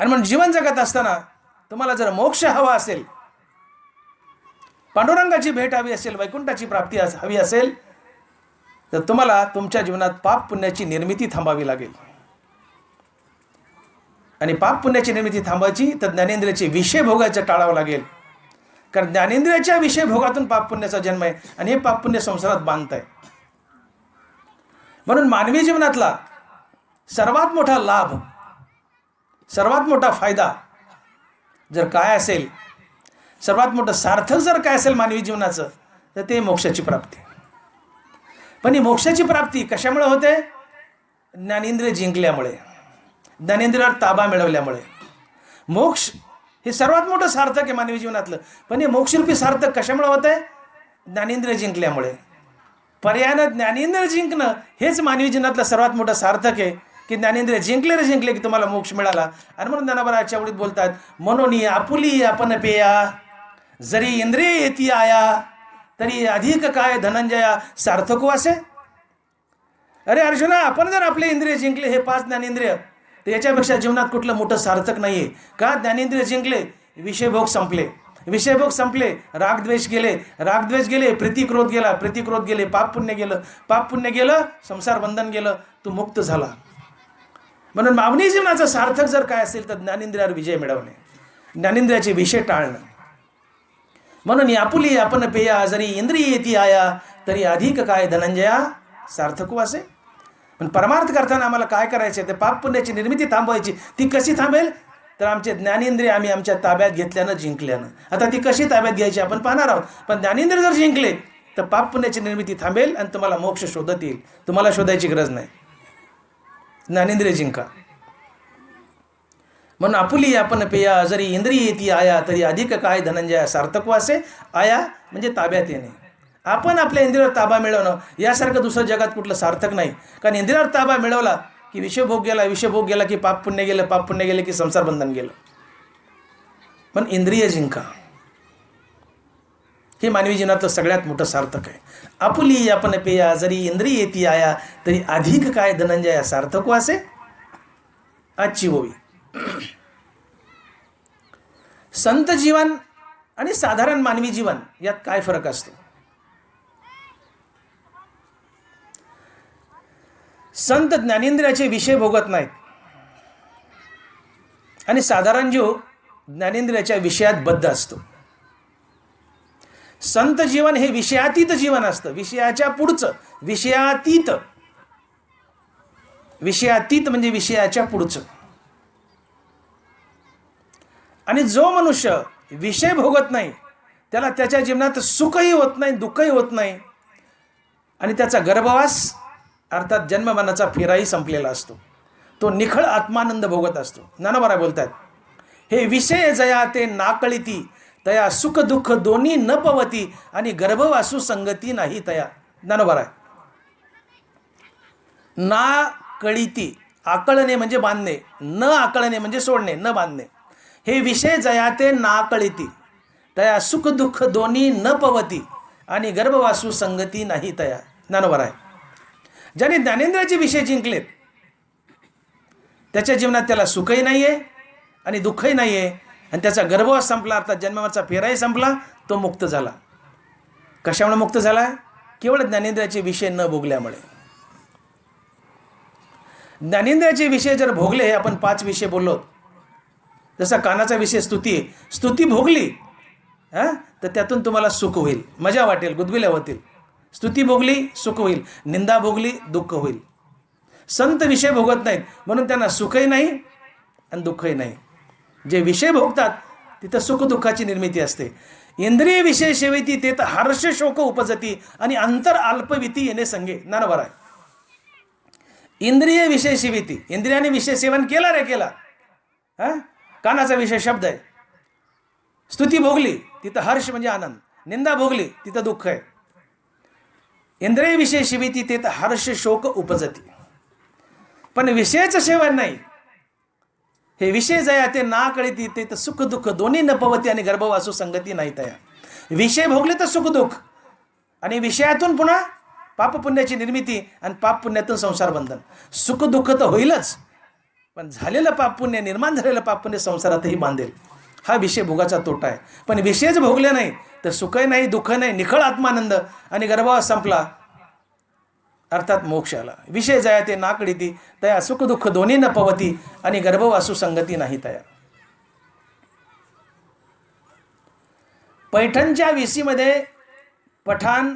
आणि म्हणून जीवन जगत असताना तुम्हाला जर मोक्ष हवा असेल, पांडुरंगाची भेट हवी असेल, वैकुंठाची प्राप्ती हवी असेल, तर तुम्हाला तुमच्या जीवनात पाप पुण्याची निर्मिती थांबावी लागेल. आणि पाप पुण्याची निर्मिती थांबायची तर ज्ञानेंद्रियाचे विषय भोगायचं टाळावं लागेल. कारण ज्ञानेंद्रियाच्या विषय भोगातून पाप पुण्याचा जन्म आहे आणि हे पाप पुण्य संसारात बांधत आहे. म्हणून मानवी जीवनातला सर्वात मोठा लाभ, सर्वात मोठा फायदा जर काय असेल, सर्वात मोठं सार्थक जर काय असेल मानवी जीवनाचं, तर ते मोक्षाची प्राप्ती. पण ही मोक्षाची प्राप्ती कशामुळे होते? ज्ञानेंद्रिय जिंकल्यामुळे, ज्ञानेंद्रियावर ताबा मिळवल्यामुळे. मोक्ष हे सर्वात मोठं सार्थक आहे मानवी जीवनातलं. पण हे मोक्षरूपी सार्थक कशामुळे होत आहे? ज्ञानेंद्रिय जिंकल्यामुळे. पर्यायानं ज्ञानेंद्रिय जिंकणं हेच मानवी जीवनातलं सर्वात मोठं सार्थक आहे की ज्ञानेंद्रिय जिंकले की तुम्हाला मोक्ष मिळाला. आणि म्हणून ज्ञानोबा आजच्या आवडीत बोलतात, मनोनी आपुली आपण पेया, जरी इंद्रिय येती आया, तरी अधिक काय धनंजया सार्थको असे. अरे अर्जुना, आपण जर आपले इंद्रिय जिंकले, हे 5 ज्ञानेंद्रिय, तर याच्यापेक्षा जीवनात कुठलं मोठं सार्थक नाही आहे. का? ज्ञानेंद्रिय जिंकले, विषयभोग संपले, विषयभोग संपले, रागद्वेष गेले, रागद्वेष गेले, प्रीतिक्रोध गेला, प्रीतिक्रोध गेले, पाप पुण्य गेलं, पाप पुण्य गेलं, संसार बंधन गेलं, तू मुक्त झाला. म्हणून मानवी जीवनाचं सार्थक जर काय असेल तर ज्ञानेंद्रियावर विजय मिळवणे, ज्ञानेंद्रियाचे विषय टाळणं. म्हणून आपुली आपण पेया, जरी इंद्रिय येती आया, तरी अधिक काय धनंजया सार्थको असे. पण परमार्थ करताना आम्हाला काय करायचं? ते पाप पुण्याची निर्मिती थांबवायची. ती कशी थांबेल? तर आमचे ज्ञानेंद्रिय आम्ही आमच्या ताब्यात घेतल्यानं, जिंकल्यानं. आता ती कशी ताब्यात घ्यायची आपण पाहणार आहोत. पण ज्ञानेंद्रिय जर जिंकले तर पाप पुण्याची निर्मिती थांबेल आणि तुम्हाला मोक्ष शोधत येईल. तुम्हाला शोधायची गरज नाही, ज्ञानेंद्रिय जिंका. म्हणून आपुली आपण पेया, जरी इंद्रिय येती आया, तरी अधिक काय धनंजया सार्थको असे. आया म्हणजे ताब्यात येणे. आपण आपल्या इंद्रियावर ताबा मिळवणं यासारखं दुसरं जगात कुठलं सार्थक नाही. कारण इंद्रियावर ताबा मिळवला की विषयभोग गेला, विषयभोग गेला की पाप पुण्य गेलं, पाप पुण्य गेलं की संसार बंधन गेलं. पण इंद्रिय जिंका, हे मानवी जीवनातलं सगळ्यात मोठं सार्थक आहे. आपुली आपण पेया, जरी इंद्रिय येती आया, तरी अधिक काय धनंजया सार्थको असे. आजची ओवी. संत जीवन आणि साधारण मानवी जीवन यात काय फरक असतो? संत ज्ञानेंद्रियाचे विषय भोगत नाहीत आणि साधारण जीव ज्ञानेंद्रियाच्या विषयात बद्ध असतो. संत जीवन हे विषयातीत जीवन असतं, विषयाच्या पुढचं, विषयातीत. विषयातीत म्हणजे विषयाच्या पुढचं. आणि जो मनुष्य विषय भोगत नाही त्याला त्याच्या जीवनात सुखही होत नाही, दुःखही होत नाही आणि त्याचा गर्भवास अर्थात जन्ममरणाचा फेराही संपलेला असतो. तो निखळ आत्मानंद भोगत असतो. ज्ञानोबा बोलतात, हे विषय जया ते नाकळीती, तया सुख दुःख दोन्ही न पवती, आणि गर्भवासू संगती नाही तया. ज्ञानोबा ना कळीती, आकळणे म्हणजे बांधणे, न आकळणे म्हणजे सोडणे, न बांधणे. हे विषय जयाते ना कळीती, तया सुख दुःख दोन्ही न पवती, आणि गर्भवासू संगती नाही तया. ज्ञानोबा आहे. ज्याने ज्ञानेंद्रियाचे विषय जिंकलेत त्याच्या जीवनात त्याला सुखही नाही आहे आणि दुःखही नाही आहे. आणि त्याचा गर्भवास संपला, अर्थात जन्माचा फेराही संपला, तो मुक्त झाला. कशामुळे मुक्त झाला? केवळ ज्ञानेंद्रियाचे विषय न भोगल्यामुळे. ज्ञानेंद्रियाचे विषय जर भोगले, आपण 5 विषय बोललो, जसा कानाचा विषय स्तुती आहे, स्तुती भोगली तर त्यातून तुम्हाला सुख होईल, मजा वाटेल, गुदगुल्या होतील. स्तुती भोगली सुख होईल, निंदा भोगली दुःख होईल. संत विषय भोगत नाहीत म्हणून त्यांना सुखही नाही आणि दुःखही नाही. जे विषय भोगतात तिथं सुख दुःखाची निर्मिती असते. इंद्रिय विषय सेविती ते तर हर्ष शोक उपजती आणि अंतर अल्पविती येणे संगे. नानवर आहे. इंद्रिय विषय सेविती, इंद्रियाने विषय सेवन केला रे केला. कानाचा विषय शब्द आहे. स्तुती भोगली तिथं हर्ष म्हणजे आनंद, निंदा भोगली तिथं दुःख आहे. इंद्रिय विषय सेविती ते तर हर्ष शोक उपजती. पण विषयाचं सेवन नाही. हे विषय जया ते ना कळती ते तर सुख दुःख दोन्ही न पवती आणि गर्भवासू संगती नाही तया. विषय भोगले तर सुख दुःख आणि विषयातून पुन्हा पाप पुण्याची निर्मिती आणि पाप पुण्यातून संसार बंधन. सुख दुःख तर होईलच, पण झालेलं पाप पुण्य, निर्माण झालेलं पाप पुण्य संसारातही बांधेल. हा विषय भोगाचा तोटा आहे. पण विषयच भोगले नाही तर सुखही नाही दुःख नाही, निखळ आत्मानंद आणि गर्भवास संपला, अर्थात मोक्ष आला. विषय जया ते नाकडिती तया सुख दुःख दोन्ही न पवती आणि गर्भवासू संगती नाही तया. पैठणच्या वेशीमध्ये पठाण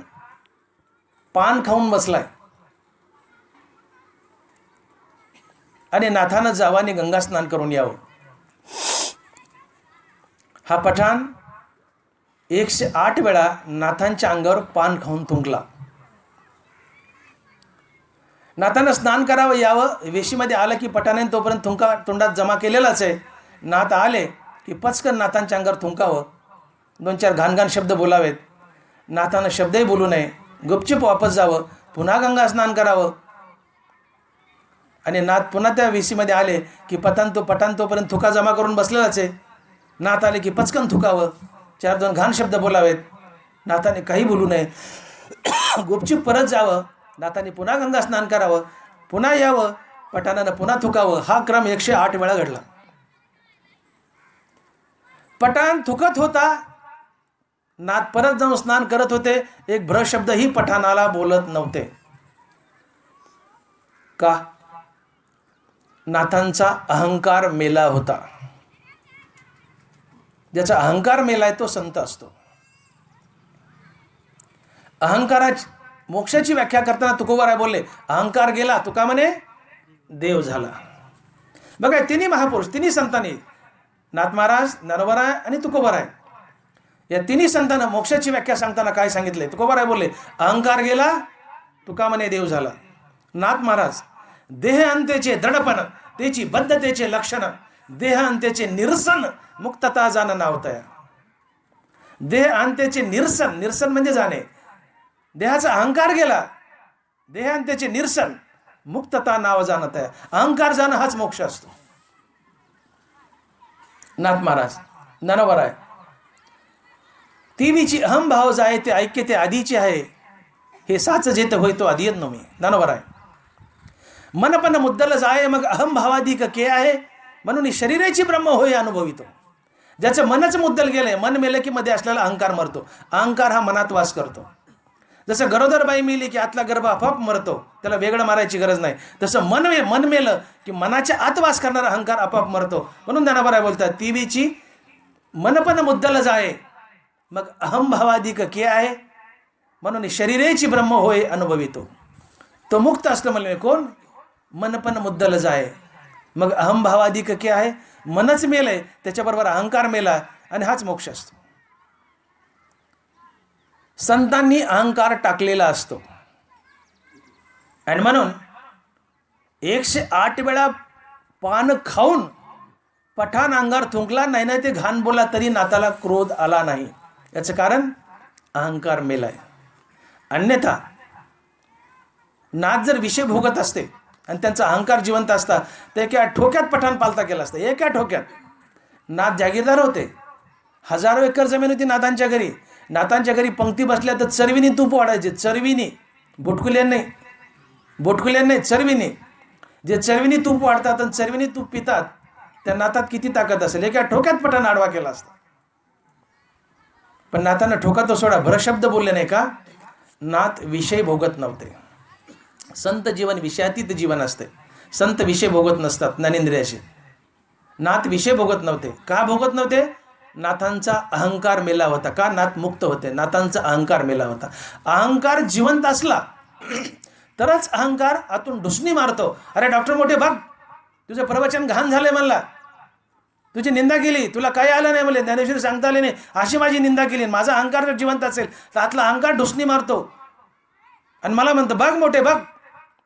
पान खाऊन बसलाय आणि नाथानं जावाने गंगा स्नान करून यावं. हा पठाण 108 वेळा नाथांच्या अंगावर पान खाऊन थुंकला. नाथानं स्नान करावं यावं, वेशीमध्ये आलं की पठाणाने तोपर्यंत थुंका तोंडात जमा केलेलाच आहे. नाथ आले की पचकन नाथांच्या अंगावर थुंकावं, 2-4 घाणघाण शब्द बोलावेत. नाथानं शब्दही बोलू नये, गुपचूप वापस जावं, पुन्हा गंगा स्नान करावं. आणि नाथ पुन्हा त्या वेशीमध्ये आले की पठाण तोपर्यंत थुका जमा करून बसलेलाच आहे. नाथ आले की पचकन थुकावं, 4-2 घाण शब्द बोलावेत. नाथाने काही बोलू नये, गुपचूप परत जावं. नाथाने पुन्हा गंगा स्नान करावं, पुन्हा यावं, पठाणानं पुन्हा थुकावं. हा क्रम 108 वेळा घडला. पठाण थुकत होता, नाथ परत जाऊन स्नान करत होते. एक भ्र शब्दही पठाणाला बोलत नव्हते. का? नाथांचा अहंकार मेला होता. ज्याचा अहंकार मेलाय तो संत असतो. अहंकाराची मोक्षाची व्याख्या करताना तुकोबाराय बोलले, अहंकार गेला तुका म्हणे देव झाला. बघा, तिन्ही महापुरुष, तिन्ही संतांनी, नाथ महाराज, ज्ञानोबाराय आणि तुकोबाराय, या तिन्ही संतांना मोक्षाची व्याख्या सांगताना काय सांगितले? तुकोबाराय बोलले, अहंकार गेला तुका म्हणे देव झाला. नाथ महाराज, देह अंत्येचे दडपण त्याची बद्धतेचे लक्षण, देह अंत्येचे निरसन मुक्तता जाण नावतया. देह अंत्येचे निरसन, निरसन म्हणजे जाणे. देहाचा अहंकार गेला, देह अंत्येचे निरसन मुक्तता नाव जाणत आहे. अहंकार जाणं हाच मोक्ष असतो. नाथ महाराज, ज्ञानोबाराय, तीवीची अहम भाव जाय ते ऐक्य ते आधीचे आहे, हे साच जेत होय तो आदियत नव्हे. ज्ञानोबाराय, मनपन मुद्दल जाय मग अहम भावाधिक के आहे, म्हणून शरीराची ब्रह्म होय अनुभवितो. ज्याचं मनच मुद्दल गेलंय, मन मेलं की मध्ये असलेला अहंकार मरतो. अहंकार हा मनात वास करतो. जसं गरोदर बाई मेली की आतला गर्भ आपोआप मरतो, त्याला वेगळं मारायची गरज नाही. तसं मन मेलं की मनाच्या आत वास करणारा अहंकार आपोआप मरतो. म्हणून ज्ञानोबाराय बोलतात, तीवीची मनपन मुद्दल जाय मग अहम भावाधिक के आहे, म्हणून शरीरेची ब्रह्म होय अनुभवितो. तो मुक्त असतो म्हणजे कोण? मनपन मुद्दल जाय मग अहम भावाधिक के आहे. मनच मेलय, त्याच्याबरोबर अहंकार मेला, आणि हाच मोक्ष असतो. संतांनी अहंकार टाकलेला असतो आणि म्हणून 108 वेळा पान खाऊन पठाण अंगावर थुंकला नाही, नाही ते घाण बोला तरी नाथाला क्रोध आला नाही. याचं कारण अहंकार मेलाय. अन्यथा नाथ जर विषय भोगत असते आणि त्यांचा अहंकार जिवंत असता तर एका ठोक्यात पठाण पालता केला असता. एका ठोक्यात. नाथ जागीरदार होते, हजारो एकर जमीन होती नाथांच्या घरी. नाथांच्या घरी पंक्ती बसल्या तर चरवीनी तूप वाढायचे. चरवीनी, बोटकुल्यां नाही, चरवीनी. जे चरवीनी तूप वाढतात आणि चरवीनी तूप पितात त्या नातात किती ताकद असेल, एका ठोक्यात पटान आडवा केला असता. पण नाथांना ठोका तो सोडा, भरशब्द बोलले नाही का. नाथ विषय भोगत नव्हते. संत जीवन विषयातीत जीवन असते. संत विषय भोगत नसतात ज्ञानेंद्रियाचे. नाथ विषय भोगत नव्हते. का भोगत नव्हते? नाथांचा अहंकार मेला होता. का? नाथ मुक्त होते, नाथांचा अहंकार मेला होता. अहंकार जिवंत असला तरच अहंकार आतून ढुसणी मारतो. अरे डॉक्टर मोठे बघ, तुझं प्रवचन घाण झालंय म्हणला, तुझी निंदा केली, तुला काही आलं नाही म्हणले, ज्ञानेश्वरी सांगता आले नाही, अशी माझी निंदा केली. माझा अहंकार जर जिवंत असेल तर आतला अहंकार ढुसणी मारतो आणि मला म्हणतो बघ मोठे बघ,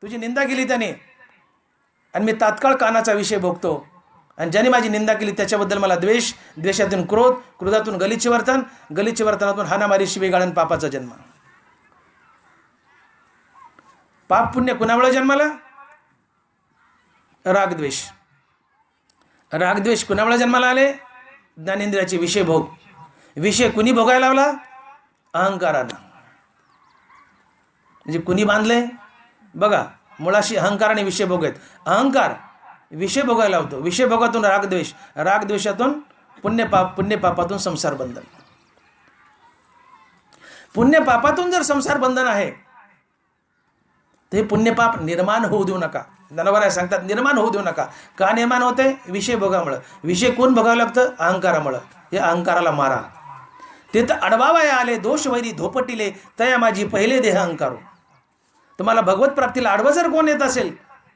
तुझी निंदा केली त्याने, आणि मी तात्काळ कानाचा विषय भोगतो. आणि ज्याने माझी निंदा केली त्याच्याबद्दल मला द्वेष, द्वेषातून क्रोध, क्रोधातून गलिच्छ वर्तन, गलिच्छ वर्तनातून हाणामारी, शिवीगाळण, पापाचा जन्म. पाप पुण्य कुणामुळे जन्माला? रागद्वेष. रागद्वेष कुणामुळे जन्माला आले? ज्ञानेंद्रियाचे विषय भोग. विषय कुणी भोगायला लावला? अहंकारानं. म्हणजे कुणी बांधले? बघा, मुळाशी अहंकाराने विषय भोग आहेत. अहंकार विषय भोगायला लावतो. विषय भोगातून रागद्वेष, रागद्वेषातून पुण्यपाप, पुण्यपापातून संसार बंधन. पुण्यपापातून जर संसार बंधन आहे तर हे पुण्यपाप निर्माण होऊ देऊ नका. ज्ञानोबा सांगतात निर्माण होऊ देऊ नका. का निर्माण होते? विषय भोगामुळं. विषय कोण भोगावं लागतं? अहंकारामुळं. हे अहंकाराला मारा. ते तर अडवावया आले, दोष वैरी धोपटिले, तया माझी पहिले देह अहंकारो. तुम्हाला भगवत प्राप्तीला आडवं जर कोण येत असेल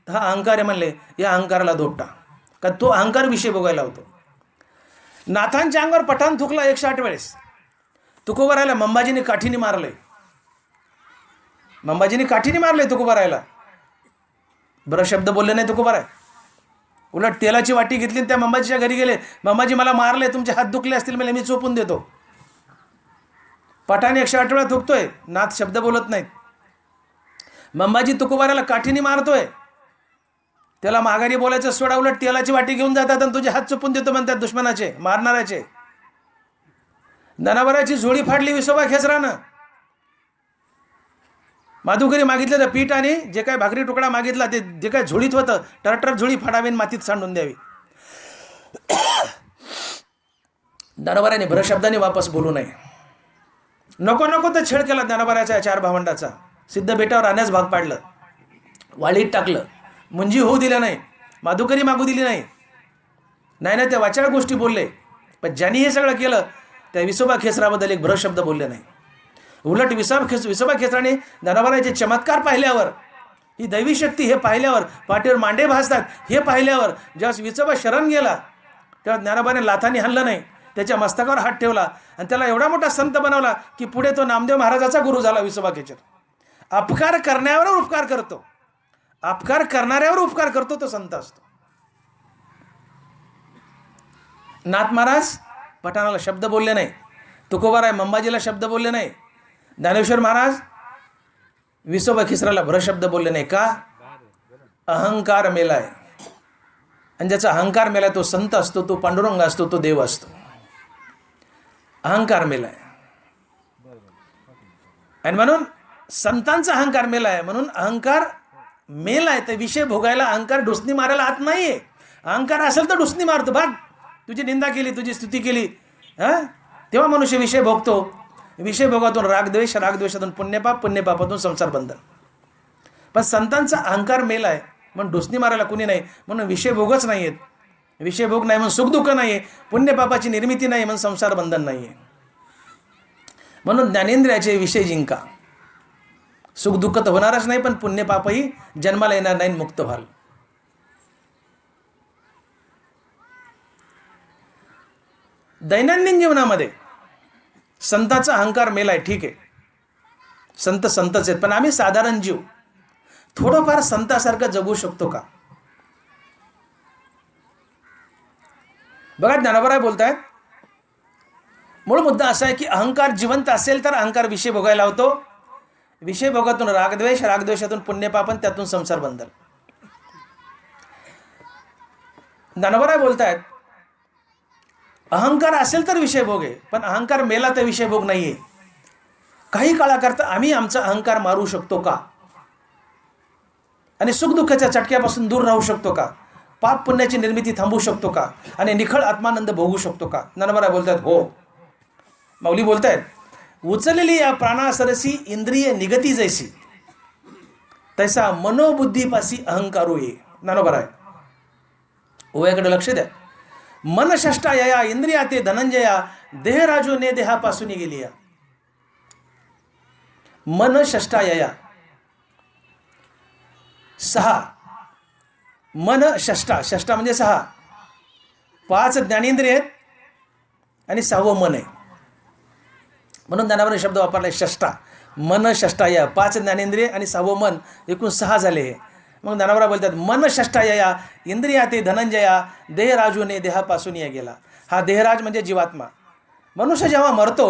तर हा अहंकार आहे म्हणले, या अहंकाराला धोपटा. का तो अहंकार विषय भोगायला होतो. नाथांच्या अंगावर पठाण थुकला 108 वेळेस. तुकोबारायला मंबाजीने काठीने मारले. मंबाजीने काठीने मारले तुकोबारायला. बरं शब्द बोलले नाही तुकोबाराय. उलट तेलाची वाटी घेतली आणि त्या मंबाजीच्या घरी गेले. मंबाजी मला मारले, तुमचे हात दुखले असतील मला, मी चोपून देतो. पठाण 108 वेळा थुकतोय, नाथ शब्द बोलत नाहीत. मंबाजी तुकोबाराला काठीने मारतोय, त्याला माघारी बोलायचं सोडा, उलट तेलाची वाटी घेऊन जातात आणि तुझे हात चुपून देतो म्हणतात दुश्मनाचे, मारणाऱ्याचे. ज्ञानोबाराची झोळी फाडली विसोबा खेचरानं. माधुकरी मागितलं तर पीठ आणि जे काय भाकरी तुकडा मागितला ते जे काय झोळीत होतं, टरटर झोळी फाडावी आणि मातीत सांडून द्यावी. ज्ञानोबाराने भरशब्दाने वापस बोलू नये. नको नको तर छेड केला ज्ञानोबाराच्या 4 भावंडाचा. सिद्ध बेटावर आणण्यास भाग पाडलं, वाळीत टाकलं, मुंजी होऊ दिलं नाही, माधुकरी मागू दिली नाही. नाही नाही, त्या वाचाळ गोष्टी बोलले. पण ज्यांनी हे सगळं केलं त्या विसोबा खेचराबद्दल एक भरशब्द बोलले नाही. उलट विसोबा खेचराने ज्ञानोबाराचे चमत्कार पाहिल्यावर, ही दैवी शक्ती हे पाहिल्यावर, पाठीवर मांडे भासतात हे पाहिल्यावर, ज्यावेळेस विसोबा शरण गेला तेव्हा ज्ञानोबाने लाथाने हल्लं नाही, त्याच्या मस्तकावर हात ठेवला आणि त्याला एवढा मोठा संत बनवला की पुढे तो नामदेव महाराजाचा गुरु झाला विसोबा खेचर. अपकार करण्यावर उपकार करतो, अपकार करणाऱ्यावर उपकार करतो तो संत असतो. नाथ महाराज पठाणाला शब्द बोलले नाही. तुकोबाराय मंबाजीला शब्द बोलले नाही. ज्ञानेश्वर महाराज विसोबा खिसराला भरशब्द बोलले नाही. का? अहंकार मेलाय. आणि ज्याचा अहंकार मेलाय तो संत असतो, तो पांडुरंग असतो, तो देव असतो. अहंकार मेलाय आणि म्हणून संतांचा अहंकार मेलाय. म्हणून अहंकार मेलाय तर विषय भोगायला, अहंकार ढुसणी मारायला आत नाहीये. अहंकार असेल तर ढुसणी मारतो. भाग, तुझी निंदा केली, तुझी स्तुती केली, तेव्हा मनुष्य विषय भोगतो. विषय भोगातून रागद्वेष, रागद्वेषातून पुण्यपाप, पुण्यपापातून संसार बंधन. पण संतांचा अहंकार मेलाय म्हणून ढुसणी मारायला कुणी नाही, म्हणून विषय भोगच नाही आहेत. विषय भोग नाही म्हणून सुखदुःख नाही आहे, पुण्यपापाची निर्मिती नाही म्हणून संसार बंधन नाही आहे. म्हणून ज्ञानेंद्रियाचे विषय जिंका. सुखदुःख तर होणारच नाही, पण पुण्यपापही जन्माला येणार नाही, मुक्त व्हाल. दैनंदिन जीवनामध्ये संतांचा अहंकार मेलाय, ठीक आहे, संत संतच आहेत, पण आम्ही साधारण जीव थोडंफार संतासारखं जगू शकतो का? बघा ज्ञानोबा बोलतायत, मूळ मुद्दा असा आहे की अहंकार जिवंत असेल तर अहंकार विषय भोगायला होतो. विषय भोगातून रागद्वेष, रागद्वेषातून पुण्यपापन, त्यातून संसार बंधन. ज्ञानोबा बोलतायत अहंकार असेल तर विषय भोग आहे, पण अहंकार मेला तर विषय भोग नाहीये. काही काळाकरता आम्ही आमचा अहंकार मारू शकतो का? आणि सुखदुःखाच्या चटक्यापासून दूर राहू शकतो का? पाप पुण्याची निर्मिती थांबवू शकतो का आणि निखळ आत्मानंद भोगू शकतो का? ज्ञानोबा बोलतात हो. माऊली बोलतायत, उचललेली या प्राणासरसी इंद्रिय निगती जैसी, तैसा मनोबुद्धीपासी अहंकारू ये. ज्ञानोबा आहे. ओव्याकडे लक्ष द्या. मन षष्टा यया इंद्रिया ते धनंजया, देहराजू ने देहापासून गेली या. मन षष्टा यया, 6 मन षष्टा, षष्टा म्हणजे 6, 5 ज्ञानेंद्रिय आहेत आणि 6वं मन आहे. म्हणून ज्ञानावर शब्द वापरलाय षष्टा. मन षष्टा या, 5 ज्ञानेंद्रिय आणि 6वं मन, एकूण 6 झाले. मग ज्ञानोबा बोलतात मन षष्टा यया इंद्रिया ते धनंजया, देहराजूने देहापासून या गेला. हा देहराज म्हणजे जीवात्मा. मनुष्य जेव्हा मरतो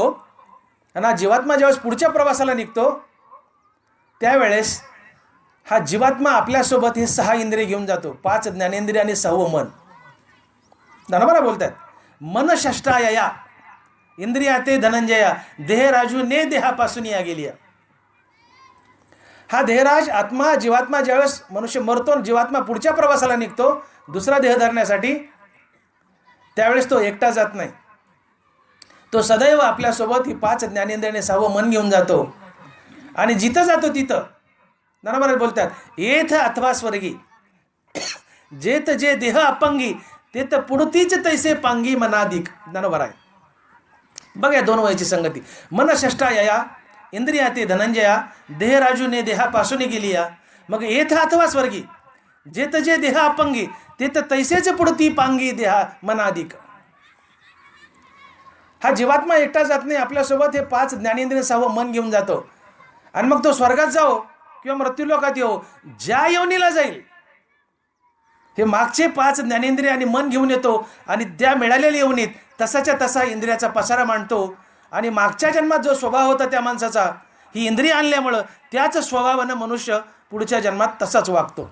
आणि हा जीवात्मा ज्यावेळेस पुढच्या प्रवासाला निघतो, त्यावेळेस हा जीवात्मा आपल्यासोबत हे 6 इंद्रिय घेऊन जातो, 5 ज्ञानेंद्रिय आणि 6वं मन. ज्ञानोबा बोलतात मन षष्टा यया इंद्रिया ते धनंजया, देहराजू ने देहापासून या गेली. हा देहराज आत्मा जीवात्मा ज्यावेळेस मनुष्य मरतो, जीवात्मा पुढच्या प्रवासाला निघतो दुसरा देह धरण्यासाठी, त्यावेळेस तो एकटा जात नाही. तो सदैव आपल्यासोबत ही 5 ज्ञानेंद्रिय 6वं मन घेऊन जातो. आणि जिथं जातो तिथं ज्ञानोबा बोलतात येथ अथवा स्वर्गी, जेथ जे देह अपंगी, तेथ पुढतीच तैसे पांगी मनाधिक. ज्ञानोबा आहे. बघा 2 वयाची संगती. मन षष्टा यया इंद्रिया ते धनंजया, देहराजूने देहापासून गेली या. मग येथ अथवा स्वर्गी, जेथ जे देह अपंगी, तेथ तैसेच पुढती पांगी देहा मनाधिक. हा जीवात्मा एकटा जात नाही, आपल्यासोबत हे 5 ज्ञानेंद्रिय 6वं मन घेऊन जातो. आणि मग तो स्वर्गात जाओ किंवा मृत्यूलोकात येऊ, ज्या योनीला जाईल हे मागचे 5 ज्ञानेंद्रिय आणि मन घेऊन येतो आणि त्या मिळालेल्या योनीत तसाच्या तसा इंद्रियाचा पसारा मांडतो. आणि मागच्या जन्मात जो स्वभाव होता त्या माणसाचा, ही इंद्रिय आणल्यामुळं त्याच स्वभावानं मनुष्य पुढच्या जन्मात तसाच वागतो.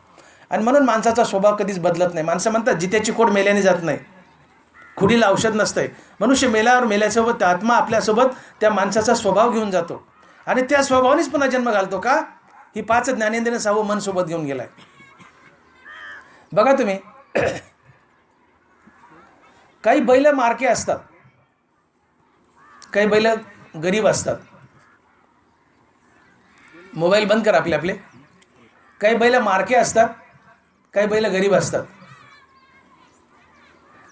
आणि म्हणून माणसाचा स्वभाव कधीच बदलत नाही. माणसं म्हणतात जित्याची खोड मेल्याने जात नाही, खुडीला औषध नसतंय. मनुष्य मेल्यावर मेल्यासोबत आत्मा आपल्यासोबत त्या माणसाचा स्वभाव घेऊन जातो आणि त्या स्वभावानेच पुन्हा जन्म घालतो. का? ही 5 ज्ञानेंद्रिय 6वं मन सोबत घेऊन गेलाय. बघा तुम्ही, काही बैल मारके असतात, काही बैल गरीब असतात. मोबाईल बंद करा आपले आपले. काही बैल मारके असतात, काही बैल गरीब असतात.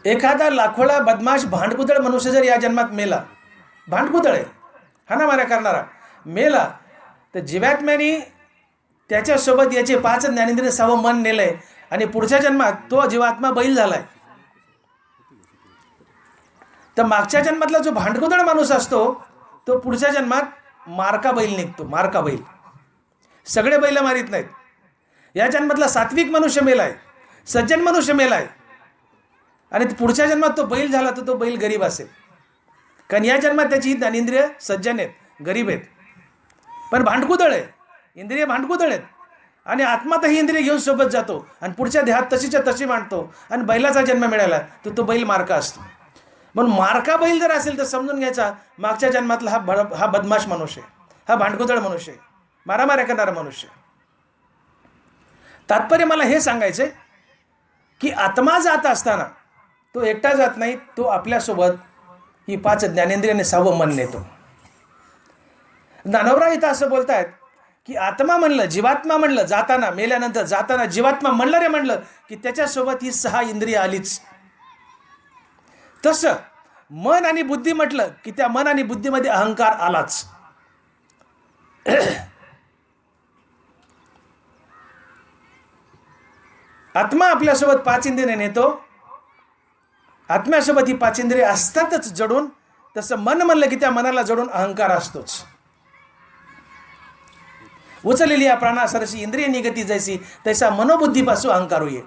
एखादा लाखोळा बदमाश भांडकुदळ मनुष्य जर या जन्मात मेला, भांडकुदळ आहे, हाणामाऱ्या करणारा मेला, तर जीवात्म्याने त्याच्यासोबत याचे 5 ज्ञानेंद्रिय 6वं मन नेलंय आणि पुढच्या जन्मात तो जीवात्मा बैल झालाय. तर मागच्या जन्मातला जो भांडकुदळ माणूस असतो तो पुढच्या जन्मात मारका बैल निघतो. मारका बैल. सगळे बैल मारित नाहीत. या जन्मातला सात्विक मनुष्य मेलाय, सज्जन मनुष्य मेलाय आणि पुढच्या जन्मात तो बैल झाला तर तो बैल गरीब असेल. कारण या जन्मात त्याची ज्ञानेंद्रिय सज्जन आहेत, गरीब आहेत, पण भांडकुदळ आहे, इंद्रिय भांडकुदळ आहेत. आणि आत्मा तर ही इंद्रिय घेऊन सोबत जातो आणि पुढच्या देहात तशीच्या तशी मांडतो आणि बैलाचा जन्म मिळाला तर तो बैल मारका असतो. म्हणून मारका बैल जर असेल तर समजून घ्यायचा मागच्या जन्मातला हा बदमाश मनुष्य आहे, हा भांडकुदळ मनुष्य आहे, मारामाऱ्या करणारा मनुष्य. तात्पर्य मला हे सांगायचं की आत्मा जात असताना तो एकटा जात नाही, तो आपल्यासोबत ही 5 ज्ञानेंद्रिय आणि 6वं मन नेतो. ज्ञानोबा इथं असं बोलतायत की आत्मा म्हणलं, जीवात्मा म्हणलं, जाताना मेल्यानंतर जाताना जीवात्मा म्हणलं रे म्हणलं की त्याच्यासोबत ही 6 इंद्रिय आलीच. तसं मन आणि बुद्धी म्हटलं की त्या मन आणि बुद्धीमध्ये अहंकार आलाच. आत्मा आपल्यासोबत 5 इंद्रिय नेतो, आत्म्यासोबत ही 5 इंद्रिय असतातच जडून. तसं मन म्हणलं की त्या मनाला जडून अहंकार असतोच. उचललेली या प्राणासरशी इंद्रिय निगती जैसी, तैसा मनोबुद्धीपासून अहंकार होईल.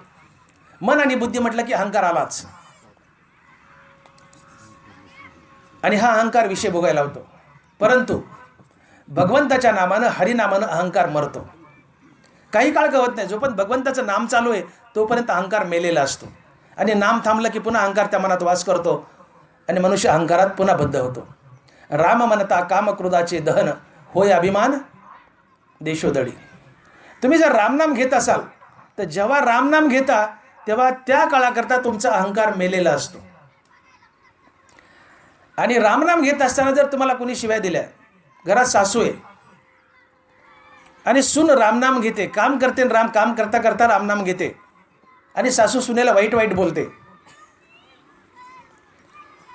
मन आणि बुद्धी म्हटलं की अहंकार आलाच आणि हा अहंकार विषय भोगायला होतो. परंतु भगवंताच्या नामानं, हरिनामानं अहंकार मरतो. काही काळ कळत नाही. जोपर्यंत भगवंताचं नाम चालू आहे तोपर्यंत अहंकार मेलेला असतो आणि नाम थांबलं की पुन्हा अहंकार त्या मनात वास करतो आणि मनुष्य अहंकारात पुन्हा बद्ध होतो. राम म्हणता कामक्रोधाचे दहन, होय अभिमान देशोदळी. तुम्ही जर रामनाम घेत असाल तर जेव्हा रामनाम घेता तेव्हा त्या काळाकरता तुमचा अहंकार मेलेला असतो. आणि रामनाम घेत असताना जर तुम्हाला कोणी शिव्या दिल्या, घरात सासू आहे आणि सून रामनाम घेते, काम करते, काम करता करता रामनाम घेते आणि सासू सुनेला वाईट वाईट बोलते,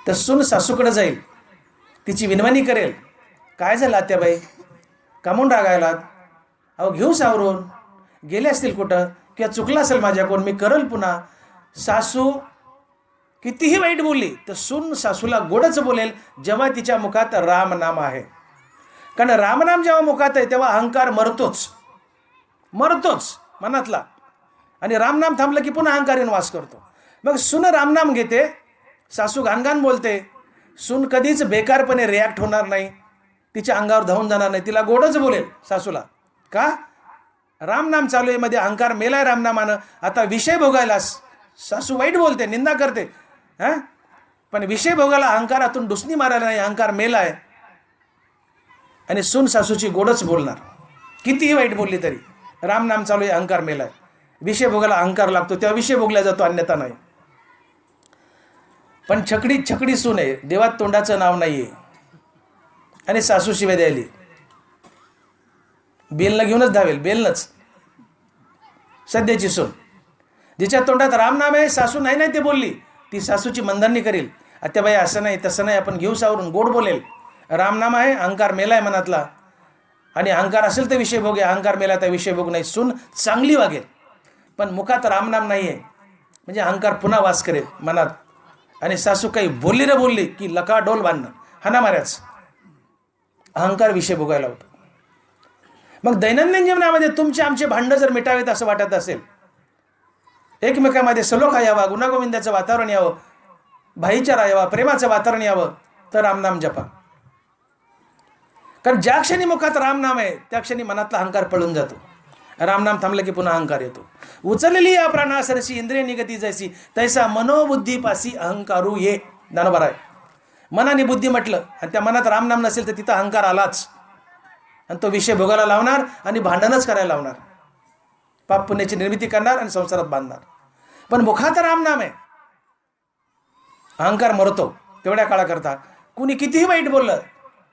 तर सून सासूकडे जाईल, तिची विनवणी करेल, काय झालं आत्याबाई, कामून रागायलात, अहो घेऊ सावरून, गेले असतील कुठं किंवा चुकलं असेल माझ्याकडून, मी करल पुन्हा. सासू कितीही वाईट बोलली तर सून सासूला गोडच बोलेल जेव्हा तिच्या मुखात रामनाम आहे. कारण रामनाम जेव्हा मुखात आहे तेव्हा अहंकार मरतोच मनातला, आणि रामनाम थांबलं की पुन्हा अहंकार येऊन वास करतो. मग सून रामनाम घेते, सासू घाणघाण बोलते, सून कधीच बेकारपणे रिॲक्ट होणार नाही, तिच्या अंगावर धावून जाणार नाही, तिला गोडच बोलेल सासूला. का? रामनाम चालू आहे, मध्ये अहंकार मेलाय रामनामानं. आता विषय भोगायला सासू वाईट बोलते, निंदा करते, पण विषय भोगायला अहंकारातून डुसणी मारायला नाही, अहंकार मेलाय. आणि सून सासूची गोडच बोलणार, कितीही वाईट बोलली तरी. रामनाम चालू आहे, अहंकार मेलाय, विषय भोगायला अहंकार लागतो, तेव्हा विषय भोगला जातो, अन्यथा नाही. पण छकडी सून आहे, देवात तोंडाचं नाव नाहीये, आणि सासू शिवाय द्यायली, बेलनं घेऊनच धावेल, बेलनंच. सध्याची सून जिच्या तोंडात रामनाम आहे, सासू नाही ते बोलली, ती सासूची मनधरणी करेल, आत्याबाई असं नाही तसं नाही, आपण घेऊ सावरून, गोड बोलेल. रामनाम आहे, अहंकार मेलाय मनातला, आणि अहंकार असेल तर विषय भोग आहे, अहंकार मेला तर विषय भोग नाही. सून चांगली वागेल, पण मुखात रामनाम नाही आहे म्हणजे अहंकार पुन्हा वास करेल मनात. आणि सासू काही बोलली की लका डोल बांधणं, हाना माऱ्याच, अहंकार विषय भोगायला होतो. मग दैनंदिन जीवनामध्ये तुमचे आमचे भांडं जर मिटावेत असं वाटत असेल, एकमेकांमध्ये सलोखा यावा, गुणागोविंदाचं वातावरण यावं, भाईचारा यावा, प्रेमाचं वातावरण यावं, तर रामनाम जपा. कारण ज्या क्षणी मुखात रामनाम आहे त्या क्षणी मनातला अहंकार पळून जातो. रामनाम थांबलं की पुन्हा अहंकार येतो. उचलली या प्राणासरशी इंद्रिय निगती जैसी, तैसा मनोबुद्धीपासी अहंकारू ये. ज्ञानोबा आहे, मन आणि बुद्धी म्हटलं आणि त्या मनात रामनाम नसेल तर तिथं अहंकार आलाच, आणि तो विषय भोगायला लावणार आणि भांडणच करायला लावणार, पाप पुण्याची निर्मिती करणार आणि संसारात बांधणार. पण मुखात रामनाम आहे, अहंकार मरतो तेवढ्या काळाकरता. कुणी कितीही वाईट बोललं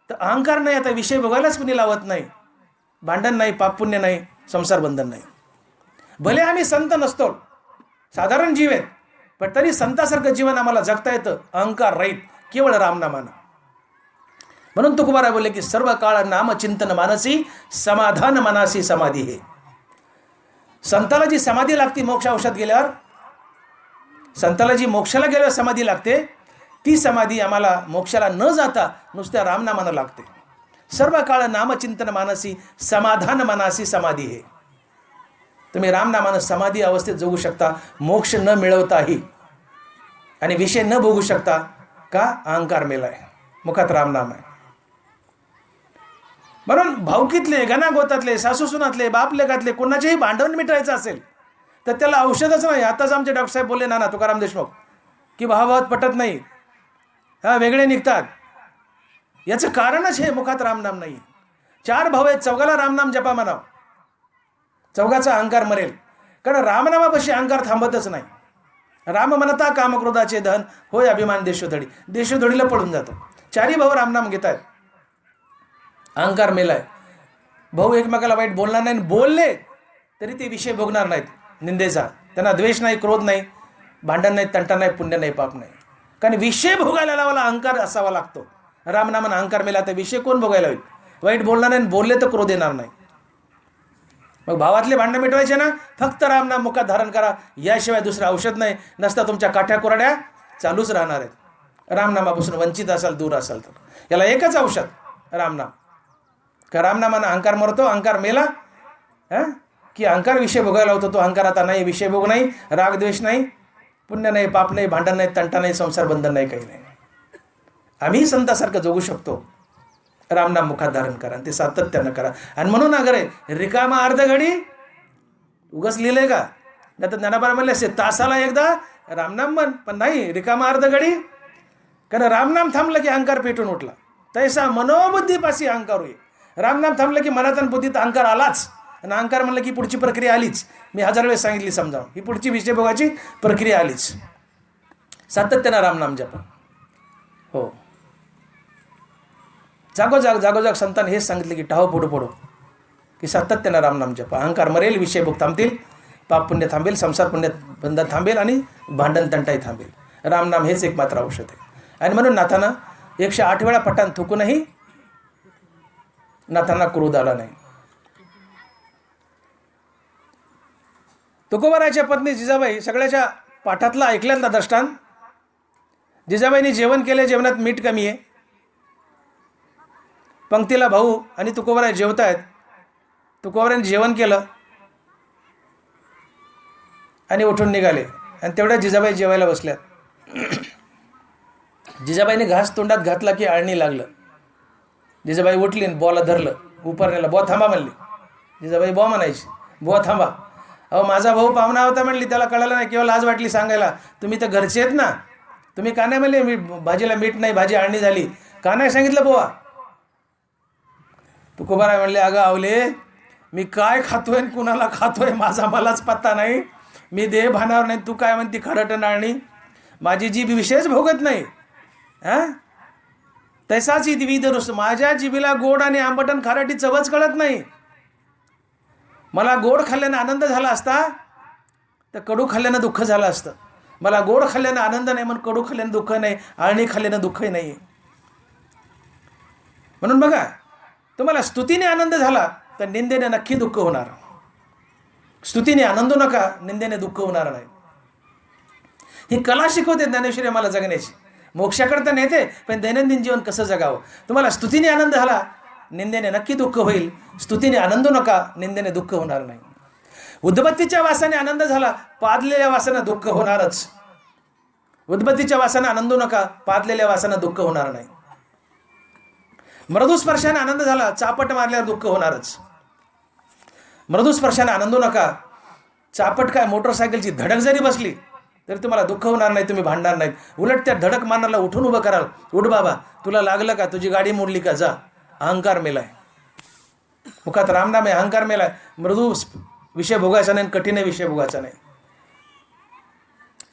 तर अहंकार नाही, आता विषय भोगायलाच कुणी लावत नाही, भांडण नाही, पाप पुण्य नाही, संसार बंधन नाही. भले आम्ही संत नसतो, साधारण जीव आहेत, पण तरी संतासारखं जीवन आम्हाला जगता येतं, अहंकार रहित, केवळ रामनामानं. म्हणून तुकोबाराय बोलले की सर्व काळ नामचिंतन मानसी, समाधान मनासी समाधी हे. संताला जी समाधी लागते मोक्ष औषध गेल्यावर, संताला जी मोक्षाला गेल्यावर समाधी लागते, ती समाधी आम्हाला मोक्षाला न जाता नुसत्या रामनामानं लागते. सर्व काळ नामचिंतन मानसी, समाधान मनासी समाधी हे. तुम्ही रामनामानं समाधी अवस्थेत जगू शकता, मोक्ष न मिळवताही, आणि विषय न भोगू शकता. का? अहंकार मेलाय, मुखात रामनाम आहे. म्हणून भावकीतले, गणागोतातले, सासूसुनातले, बापलेकातले कोणाचेही भांडण मिटायचं असेल तर त्याला औषधच नाही. आताच आमचे डॉक्टर साहेब बोलले ना तुकाराम देशमुख, की भावाभावात पटत नाही, वेगळे निघतात. याचं कारणच हे मुखात रामनाम नाही. 4 भाऊ आहेत, चौघाला रामनाम जपा म्हणावं, चौघाचा अहंकार मरेल. कारण रामनामापाशी अहंकार थांबतच नाही. राम म्हणता कामक्रोधाचे धन, होय अभिमान देशोधडी, देशोधडीला पळून जातो. 4ही भाऊ रामनाम घेत आहेत, अहंकार मेलाय. भाऊ एकमेकाला वाईट बोलणार नाही, बोलले तरी ते विषय भोगणार नाहीत निंदेचा. त्यांना द्वेष नाही, क्रोध नाही, भांडण नाही, तंटा नाही, पुण्य नाही, पाप नाही. कारण विषय भोगायला लावायला अहंकार असावा लागतो. रामनामानं अहंकार मेला तर विषय कोण भोगायला होईल? वाईट बोलणार नाही, बोलले तर क्रोध येणार नाही. मग भावातले भांडण मिटवायचे ना, फक्त रामनाम मुखात धारण करा, याशिवाय दुसरं औषध नाही. नसता तुमच्या काठ्या कोरड्या चालूच राहणार आहेत. रामनामापासून वंचित असाल, दूर असाल तर याला एकच औषध, रामनाम. का रामनामानं अहंकार मरतो, अहंकार मेला की अहंकार विषय भोगायला होतो. तो अहंकार आता नाही, विषय भोग नाही, राग द्वेष नाही, पुण्य नाही, पाप नाही, भांडण नाही, तंटा नाही, संसार बंधन नाही, काही नाही. आम्ही संतासारखं जगू शकतो. रामनाम मुखात धारण करा, ते सातत्यानं करा. आणि म्हणून अगर रिकामा अर्धघडी उगस लिहिलंय का? नाही तर ज्ञानोबा म्हणले असे तासाला एकदा रामनाम म्हण, पण नाही, रिकामा अर्धघडी. कारण रामनाम थांबलं की अहंकार पेटून उठला, तैसा मनोबुद्धीपाशी अहंकार होईल. रामनाम थांबलं की मनात आणि बुद्धीत अहंकार आलाच, आणि अहंकार म्हणलं की पुढची प्रक्रिया आलीच. मी 1000 वेळेस सांगितली समजावून, ही पुढची विषयभोगाची प्रक्रिया आलीच. सातत्यानं रामनाम जपा. हो, जागोजाग संतांनी हेच सांगितले की टाहो पुढं पुढं की सातत्यानं रामनाम जपा. अहंकार मरेल, विषयभोग थांबतील, पाप पुण्य थांबेल, संसार पुण्य बंध थांबेल आणि भांडण तंटाई थांबेल. रामनाम हेच एकमात्र औषध आहे. आणि म्हणून नाथानं 108 वेळा पठाण थुकूनही नाथांना क्रोध आला नाही. तुकोबारायच्या पत्नी जिजाबाई सगळ्याच्या पाठातला ऐकल्यातला दृष्टांत. जिजाबाईंनी जेवण केले, जेवणात मीठ कमी आहे. पंक्तीला भाऊ आणि तुकोबाराय जेवतायत. तुकोबारायांनी जेवण केलं आणि उठून निघाले आणि तेवढ्या जिजाबाई जेवायला बसल्यात. जिजाबाईने घास तोंडात घातला की आळणी लागलं. जिजाबाई उठली आणि बॉला धरलं, उपरण्याला. बॉ थांबा म्हणली. जिजाबाई बॉ म्हणायची, बॉ थांबा. अहो माझा भाऊ पाहुणा होता म्हणली, त्याला कळालं नाही, केवळ लाज वाटली सांगायला. तुम्ही तर घरचे आहेत ना, तुम्ही का नाही म्हणले मी भाजीला मीठ नाही, भाजी आळणी झाली, का नाही सांगितलं बुवा. तुकोबाराय म्हणले, अगं आवले, मी काय खातोय कुणाला खातोय माझा मलाच पत्ता नाही. मी देह भानावर नाही, तू काय म्हणती खरट नाळणी. माझी जीभ विषयच भोगत नाही. हां, तसाच ही विविध रस. माझ्या जिभेला गोड आणि आंबट आणि खारटी चवच कळत नाही. मला गोड खाल्ल्यानं आनंद झाला असता तर कडू खाल्ल्यानं दुःख झालं असतं. मला गोड खाल्ल्यानं आनंद नाही, म्हणून कडू खाल्ल्यानं दुःख नाही, आळणी खाल्ल्यानं दुःखही नाही. म्हणून बघा, तुम्हाला स्तुतीने आनंद झाला तर निंदेने नक्की दुःख होणार. स्तुतीने आनंदू नका, निंदेने दुःख होणार नाही. ही कला शिकवते ज्ञानेश्वरी मला जगण्याची. मोक्षाकडे तर नेते, पण दैनंदिन जीवन कसं जगावं. तुम्हाला स्तुतीने आनंद झाला, निंदेने नक्की दुःख होईल. स्तुतीने आनंदू नका, निंदेने दुःख होणार नाही. उदबत्तीच्या वासाने आनंद झाला, पादलेल्या वासानं दुःख होणारच. उदबत्तीच्या वासाने आनंदू नका, पादलेल्या वासानं दुःख होणार नाही. मृदुस्पर्शाने आनंद झाला, चापट मारल्यावर दुःख होणारच. मृदुस्पर्शाने आनंदू नका. चापट काय, मोटरसायकलची धडक जरी बसली तरी तुम्हाला दुःख होणार नाही, तुम्ही भांडणार नाहीत. उलट त्या धडक मारणाला उठून उभं कराल. उठ बाबा, तुला लागलं का, तुझी गाडी मोडली का, जा. अहंकार मेलाय. मुखात रामनाम आहे, अहंकार मेलाय. मृदू विषय भोगायचा नाही, कठीण विषय भोगायचा नाही.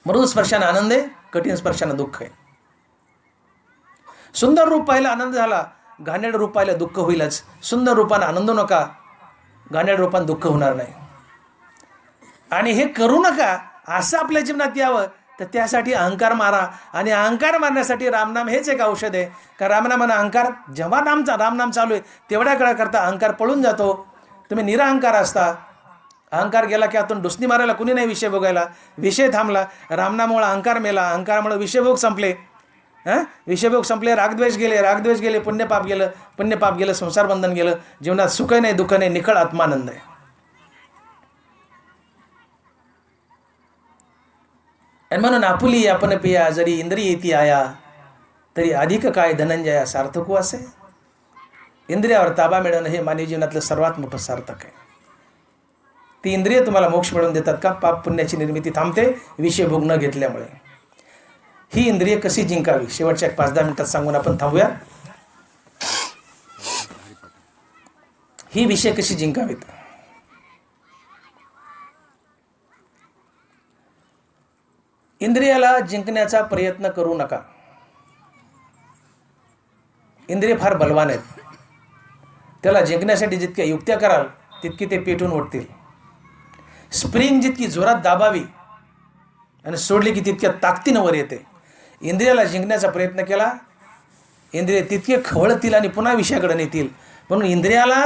मृदू स्पर्शाने आनंद आहे, कठीण स्पर्शाने दुःख आहे. सुंदर रूप पाहिला आनंद झाला, घाणेरडं रूप पाहिलं दुःख होईलच. सुंदर रूपाने आनंदू नका, घाणेरडं रूपाने दुःख होणार नाही. आणि हे करू नका असं आपल्या जीवनात यावं तर त्यासाठी अहंकार मारा. आणि अहंकार मारण्यासाठी रामनाम हेच एक औषध आहे. का रामनामानं अहंकार, जेव्हा रामनाम चालू आहे तेवढ्या काळाकरता अहंकार पळून जातो. तुम्ही निराहंकार असता. अहंकार गेला की आतून डुसणी मारायला कुणी नाही, विषय भोगायला. विषय थांबला. रामनामुळे अहंकार मेला, अहंकारामुळे विषयभोग संपले. विषयभोग संपले, रागद्वेष गेले, पुण्यपाप गेलं, संसार बंधन गेलं. जीवनात सुख नाही, दुःख नाही, निखळ आत्मानंद आहे. आणि म्हणून आपुली आपण पिया, जरी इंद्रिय येती आया, तरी अधिक काय धनंजया सार्थको असे. इंद्रियावर ताबा मिळवणं हे मानवी जीवनातलं सर्वात मोठं सार्थक आहे. ती इंद्रिय तुम्हाला मोक्ष मिळवून देतात का? पाप पुण्याची निर्मिती थांबते विषय भोग न घेतल्यामुळे. ही इंद्रिय कशी जिंकावी शेवटच्या 5-10 मिनिटात सांगून आपण थांबूया. ही विषय कशी जिंकावीत. इंद्रियाला जिंकण्याचा प्रयत्न करू नका. इंद्रिय फार बलवान आहेत. त्याला जिंकण्यासाठी जितक्या युक्त्या कराल तितकी ते पेटून उठतील. स्प्रिंग जितकी जोरात दाबावी आणि सोडली की तितक्या ताकदीनं वर येते. इंद्रियाला जिंकण्याचा प्रयत्न केला, इंद्रिय तितके खवळतील आणि पुन्हा विषयाकडे नेतील. म्हणून इंद्रियाला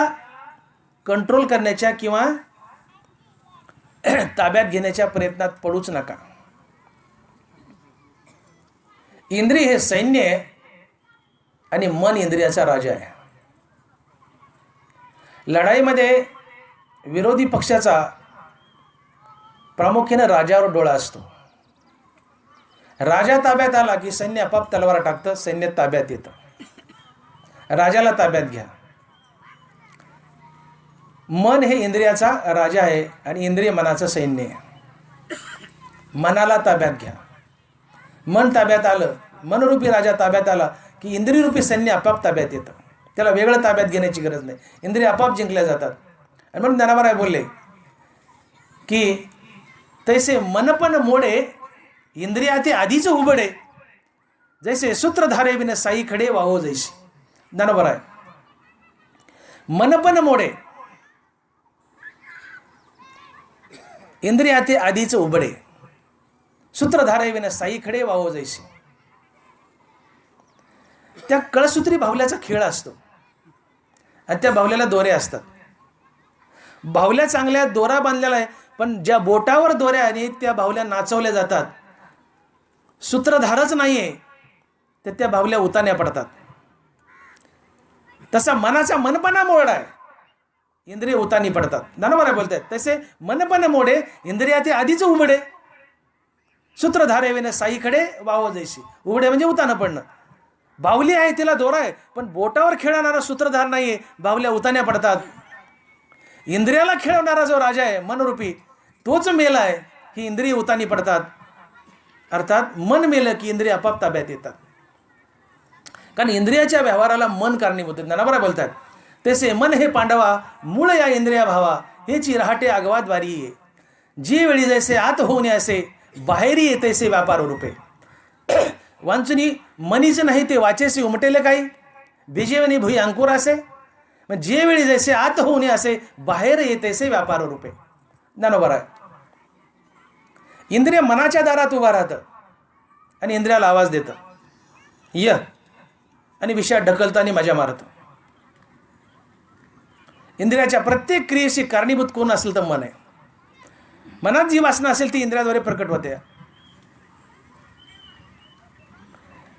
कंट्रोल करण्याच्या किंवा ताब्यात घेण्याच्या प्रयत्नात पडूच नका. इंद्रिय हे सैन्य आहे आणि मन इंद्रियाचा राजा आहे. लढाईमध्ये विरोधी पक्षाचा प्रामुख्याने राजावर डोळा असतो. राजा ताब्यात आला की सैन्य आपाप तलवार टाकतं, सैन्य ताब्यात येतं. राजाला ताब्यात घ्या. मन हे इंद्रियाचा राजा आहे आणि इंद्रिय मनाचं सैन्य आहे. मनाला ताब्यात घ्या. मन ताब्यात आलं, मनरूपी राजा ताब्यात आला की इंद्रियरूपी सैन्य आपाप ताब्यात येतं. त्याला वेगळं ताब्यात घेण्याची गरज नाही. इंद्रिय आपाप जिंकल्या जातात. आणि म्हणून ज्ञानाबाई बोलले की तैसे मनपण मोडे इंद्रिया ते आधीच उबडे, जैसे सूत्रधारे विन साई खडे वाहो जैसे. ज्ञानोबा मनपण मोडे इंद्रिया ते आधीच उबडे, सूत्रधारे विन साई खडे वाहो जैसे. त्या कळसूत्री बाहुल्याचा खेळ असतो आणि त्या बाहुल्याला दोरे असतात. बाहुल्या चांगल्या दोरा बांधलेला आहे, पण ज्या बोटावर दोऱ्या आणि त्या बाहुल्या नाचवल्या जातात, सूत्रधारच नाहीये, तर त्या बाहुल्या उतान्या पडतात. तसा मनाचा मनपणा मोडा आहे, इंद्रिय उतानी पडतात. ज्ञानोबा बोलतात तसे मनपण मोडे इंद्रिया ते आधीच उबडे, सूत्रधारे विन साईकडे वाहो जैशी. उबडे म्हणजे उतानं पडणं. बाहुली आहे, तिला दोरा आहे, पण बोटावर खेळणारा सूत्रधार नाहीये, बाहुल्या उतान्या पडतात. इंद्रियाला खेळवणारा जो राजा आहे मनरूपी, तोच मेला आहे, ही इंद्रिय उतानी पडतात. अर्थात मन मेलं की इंद्रिय आपाप ताब्यात येतात, कारण इंद्रियाच्या व्यवहाराला मन कारणीभूत. ज्ञानोबा बोलतात तसे मन हे पांडवा, मूळ या इंद्रिया भावा, हेची रहाटे आगवाद्वारी ये. जी वेळी जैसे आत होऊन असे, बाहेरी येतेसे व्यापार रूपे. वांचुनी मनीच नाही ते वाचेसे उमटेले काही, बीजेवनी भुई अंकुर असे. मग जे वेळी जैसे आत होऊन असे, बाहेर येतेसे व्यापार रूपे. ज्ञानोबा इंद्रिय मनाच्या दारात उभा राहतं आणि इंद्रियाला आवाज देतं य, आणि विषयात ढकलतं आणि मजा मारतं. इंद्रियाच्या प्रत्येक क्रियेशी कारणीभूत कोण असेल तर मन आहे. मनात जी वासना असेल ती इंद्रियाद्वारे प्रकट होते.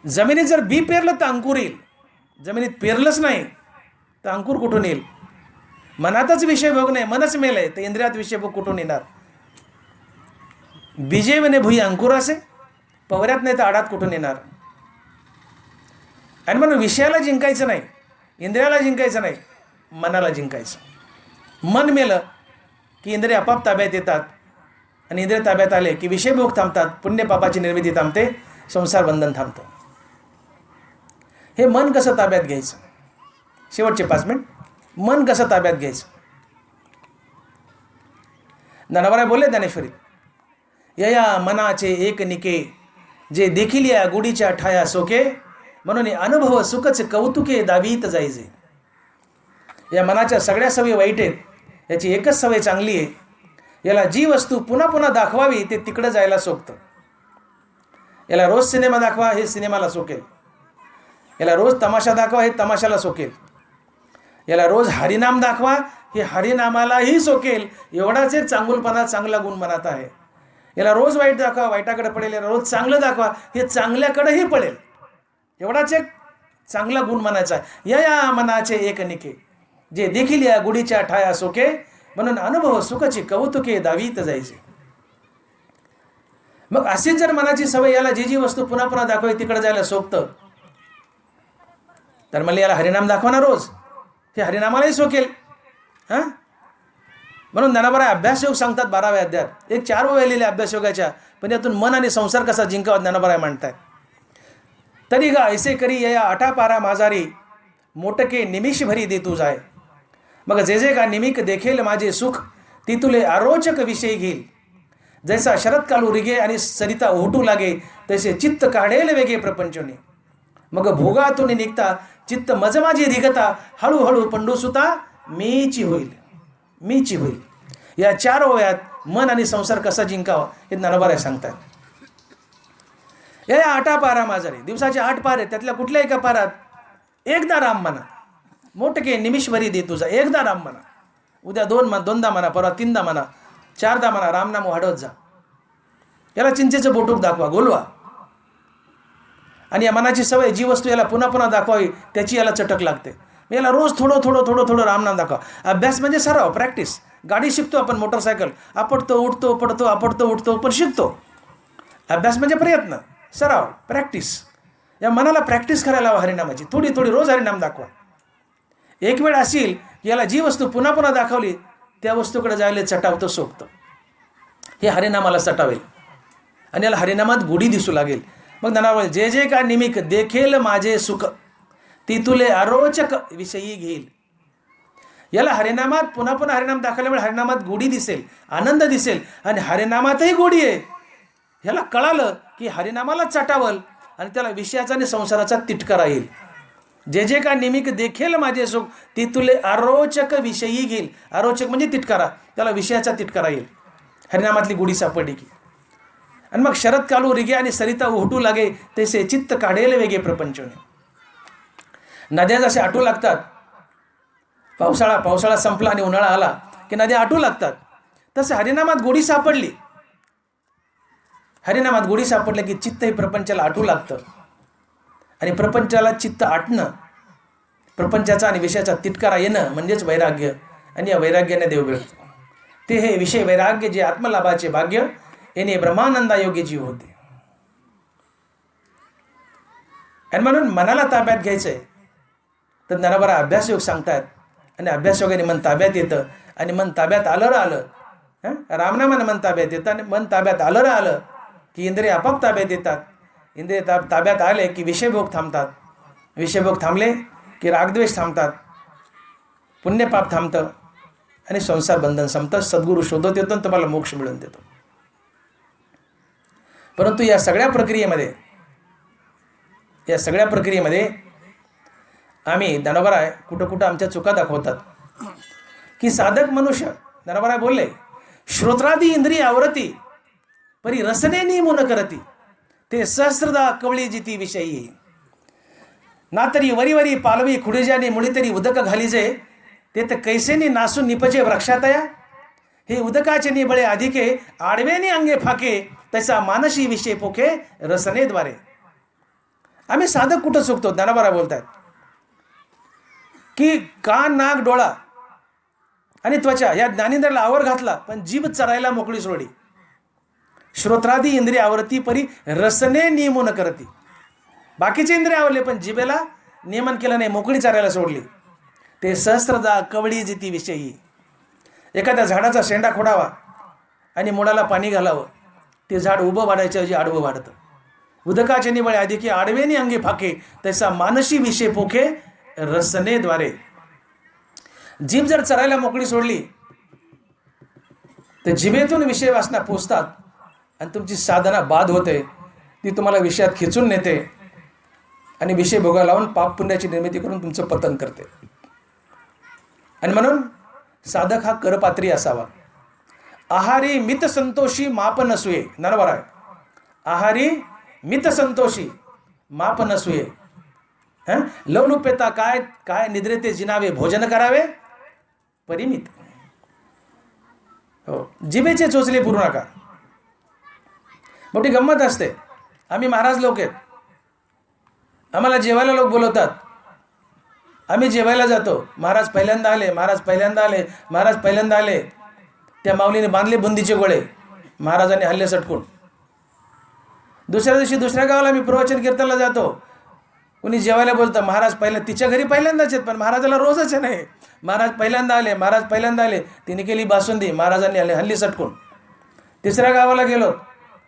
जमिनीत जर बी पेरलं तर अंकुर येईल, जमिनीत पेरलंच नाही तर अंकुर कुठून येईल? मनातच विषय भोग नाही, मनच मेल आहे, तर इंद्रियात विषय भोग कुठून येणार? बीजे म्हणे भुई अंकुर असे, पवऱ्यात नाही तर आडात कुठून येणार? आणि म्हणून विषयाला जिंकायचं नाही, इंद्रियाला जिंकायचं नाही, मनाला जिंकायचं. मन मेलं की इंद्रिय आपाप ताब्यात येतात, आणि इंद्रिय ताब्यात आले की विषय भोग थांबतात, पुण्य पापाची निर्मिती थांबते, संसार बंधन थांबतं. हे मन कसं ताब्यात घ्यायचं? शेवटचे 5 मिनिट. मन कसं ताब्यात घ्यायचं? ज्ञानोबा बोलले ज्ञानेश्वरीत, यया मनाचे एक निके, जे देखील या गुढीच्या ठाया सोके, म्हणून अनुभव सुखच कौतुके दावीत जायचे. या मनाच्या सगळ्या सवयी वाईट आहेत, याची एकच सवय चांगली आहे. याला जी वस्तू पुन्हा पुन्हा दाखवावी ते तिकडं जायला सोकतं. याला रोज सिनेमा दाखवा, हे सिनेमाला सोकेल. याला रोज तमाशा दाखवा, हे तमाशाला सोकेल. याला रोज हरिनाम दाखवा, हे हरिनामालाही सोकेल. एवढाच एक चांगुलपणा, चांगला गुण मनात आहे. याला रोज वाईट दाखवा, वाईटाकडे पडेल. याला रोज चांगलं दाखवा, हे चांगल्याकडेही पडेल. एवढाच एक चांगला गुण मनाचा आहे. या मनाचे एक निके, जे देखील या गुढीच्या ठाया सोके, म्हणून अनुभव सुखाची कौतुके दावीत जायचे. मग अशीच जर मनाची सवय, याला जी जी वस्तू पुन्हा पुन्हा दाखवावी तिकडे जायला सोपतं, तर मला याला हरिनाम दाखवा ना रोज, हे हरिनामालाही सोकेल. हां, म्हणून ज्ञानोबा अभ्यासयोग सांगतात 12व्या अध्यायात. एक 4 वेळा लिहिले अभ्यासयोगाच्या, पण यातून मन आणि संसार कसा जिंकावा ज्ञानोबा म्हणताय. तरी गा ऐसे करी या 8 पारा माझारी, मोटके निमिष भरी दे तू जाय. मग जे जे का निमिक देखेल माझे सुख, ती तुले आरोचक विषय घेईल. जैसा शरदकालू रिगे आणि सरिता ओहटू लागे, तसे चित्त काढेल वेगे प्रपंचने. मग भोगातून निघता चित्त मज माझी रिगता, हळूहळू पंडूसुता मीची होईल, मीची होईल. या 4 ओव्यात मन आणि संसार कसा जिंकावा हे ज्ञानोबा सांगतात. या 8 पारा माझारी, दिवसाचे 8 पार आहेत, त्यातल्या कुठल्या एका पारात एकदा राम म्हणा, मोटके निमिषभरी दे तुझा, एकदा राम म्हणा. उद्या 2दा म्हणा, परवा 3दा म्हणा, 4दा म्हणा, रामनाम वाढवत जा. याला चिंचेचं बोटूक दाखवा, गोलवा. आणि या मनाची सवय, जी वस्तू याला पुन्हा पुन्हा दाखवावी त्याची याला चटक लागते. याला रोज थोडं थोडं थोडं थोडं रामनाम दाखवा. अभ्यास म्हणजे सराव, प्रॅक्टिस. गाडी शिकतो आपण, मोटरसायकल आपटतो उठतो पडतो, आपटतो उठतो, पण शिकतो. अभ्यास म्हणजे प्रयत्न, सराव, प्रॅक्टिस. या मनाला प्रॅक्टिस करायला हवं हरिनामाची. थोडी थोडी रोज हरिनाम दाखवा. एक वेळ असेल याला जी वस्तू पुन्हा पुन्हा दाखवली त्या वस्तूकडे जायला चटावतं, सोपतं. हे हरिनामाला चटावेल आणि याला हरिनामात गुढी दिसू लागेल. मग ज्ञानोबा जे जे का निमिक देखेल माझे सुख, ती तुले आरोचक विषयी घेईल. याला हरिनामात पुन्हा पुन्हा हरिनाम दाखवल्यामुळे हरिनामात गोडी दिसेल, आनंद दिसेल, आणि हरिनामातही गोडी आहे. ह्याला कळालं की हरिनामाला चाटावल आणि त्याला विषयाचा आणि संसाराचा तिटकारा येईल. जे जे का निमिक देखेल माझे सुख, ती तुले अरोचक विषयी घेईल. अरोचक म्हणजे तिटकारा, त्याला विषयाचा तिटकारा येईल हरिनामातली गोडी सापडली की. आणि मग शरद कालू रिगे आणि सरिता उहटू लागे, तसे चित्त काढेल वेगे प्रपंचने. नद्या जसे आटू लागतात, पावसाळा संपला आणि उन्हाळा आला की नद्या आटू लागतात, तसे हरिनामात गोडी सापडली. हरिनामात गोडी सापडलं की चित्त हे प्रपंचाला आटू लागतं. आणि प्रपंचाला चित्त आटणं, प्रपंचाचा आणि विषयाचा तिटकारा येणं म्हणजेच वैराग्य. आणि या वैराग्याने देव मिळतो. ते हे विषय वैराग्य जे आत्मलाभाचे भाग्य, याने ब्रह्मानंदायोगी जीव होते. आणि म्हणून मनाला ताब्यात घ्यायचंय तर ज्ञानोबा अभ्यासयोग सांगतात. आणि अभ्यासयोगाने मन ताब्यात येतं. आणि मन ताब्यात आलं रामनामानं मन ताब्यात येतं. आणि मन ताब्यात आलं की इंद्रिय आपोआप ताब्यात येतात. इंद्रिय ताब्यात आले की विषयभोग थांबतात. विषयभोग थांबले की रागद्वेष थांबतात, पुण्यपाप थांबतं आणि संसार बंधन संपतं. सद्गुरू शोधत येतो आणि तुम्हाला मोक्ष मिळवून देतो. परंतु या सगळ्या प्रक्रियेमध्ये आम्ही ज्ञानोबा कुठं कुठं आमच्या चुका दाखवतात की साधक मनुष्य, ज्ञानोबा बोलले, श्रोत्रादी इंद्रिय आवरती परी रसने नियमून करती, ते सहस्रदा कवळी जिती विषयी. ना तरी वरी पालवी खुडेजाने मुळी तरी उदक घालीजे, ते तर कैसेनी नासून निपजे वृक्षातया. हे उदकाचे निबळे अधिके, आडवेनी अंगे फाके, तसा मानसी विषय पोखे रसनेद्वारे. आम्ही साधक कुठं चुकतो? ज्ञानोबा बोलतात की कान, नाक, डोळा आणि त्वचा या ज्ञानेंद्रियाला आवर घातला, पण जीभ चरायला मोकळी सोडली. श्रोत्रादी इंद्रिय आवरती परी रसने नियमून करती. बाकीचे इंद्रिय आवरले पण जिभेला नियमन केलं नाही, मोकळी चरायला सोडली. ते सहस्रदा कवळी जिती विषयी. एखाद्या झाडाचा शेंडा खोडावा आणि मुळाला पाणी घालावं, ते झाड उभं वाढायच्या ऐवजी आडवं वाढतं. उदकाचे निबळे अधिके, आडवेनी अंगे फाके, तसा मानसी विषय पोखे रसनेद्वारे. जीभ जर चरायला मोकळी सोडली तर जिभेतून विषय वासना पोचतात आणि तुमची साधना बाद होते. ती तुम्हाला विषयात खिचून नेते आणि विषय भोगा लावून पाप पुण्याची निर्मिती करून तुमचं पतन करते. आणि म्हणून साधक हा करपात्री असावा. आहारी मित संतोषी माप नसुये. ज्ञानोबा आहे, आहारी मित संतोषी माप नसुये. लवलुपेता काय काय निद्रेते जिनावे, भोजन करावे परिमित. हो, जिभेचे चोचले पुरू नका. मोठी गंमत असते. आम्ही महाराज लोक आहेत, आम्हाला जेवायला लोक बोलवतात, आम्ही जेवायला जातो. महाराज पहिल्यांदा आले. त्या माऊलीने बांधले बुंदीचे गोळे, महाराजांनी हल्ले सटकून. दुसऱ्या दिवशी दुसऱ्या गावाला आम्ही प्रवचन कीर्तनला जातो, कुणी जेवायला बोलतं, महाराज तिच्या घरी पहिल्यांदाच आहेत, पण महाराजाला रोजच आहे नाही. महाराज पहिल्यांदा आले, तिने केली बासुंदी, महाराजांनी हल्ली सटकून. तिसऱ्या गावाला गेलो,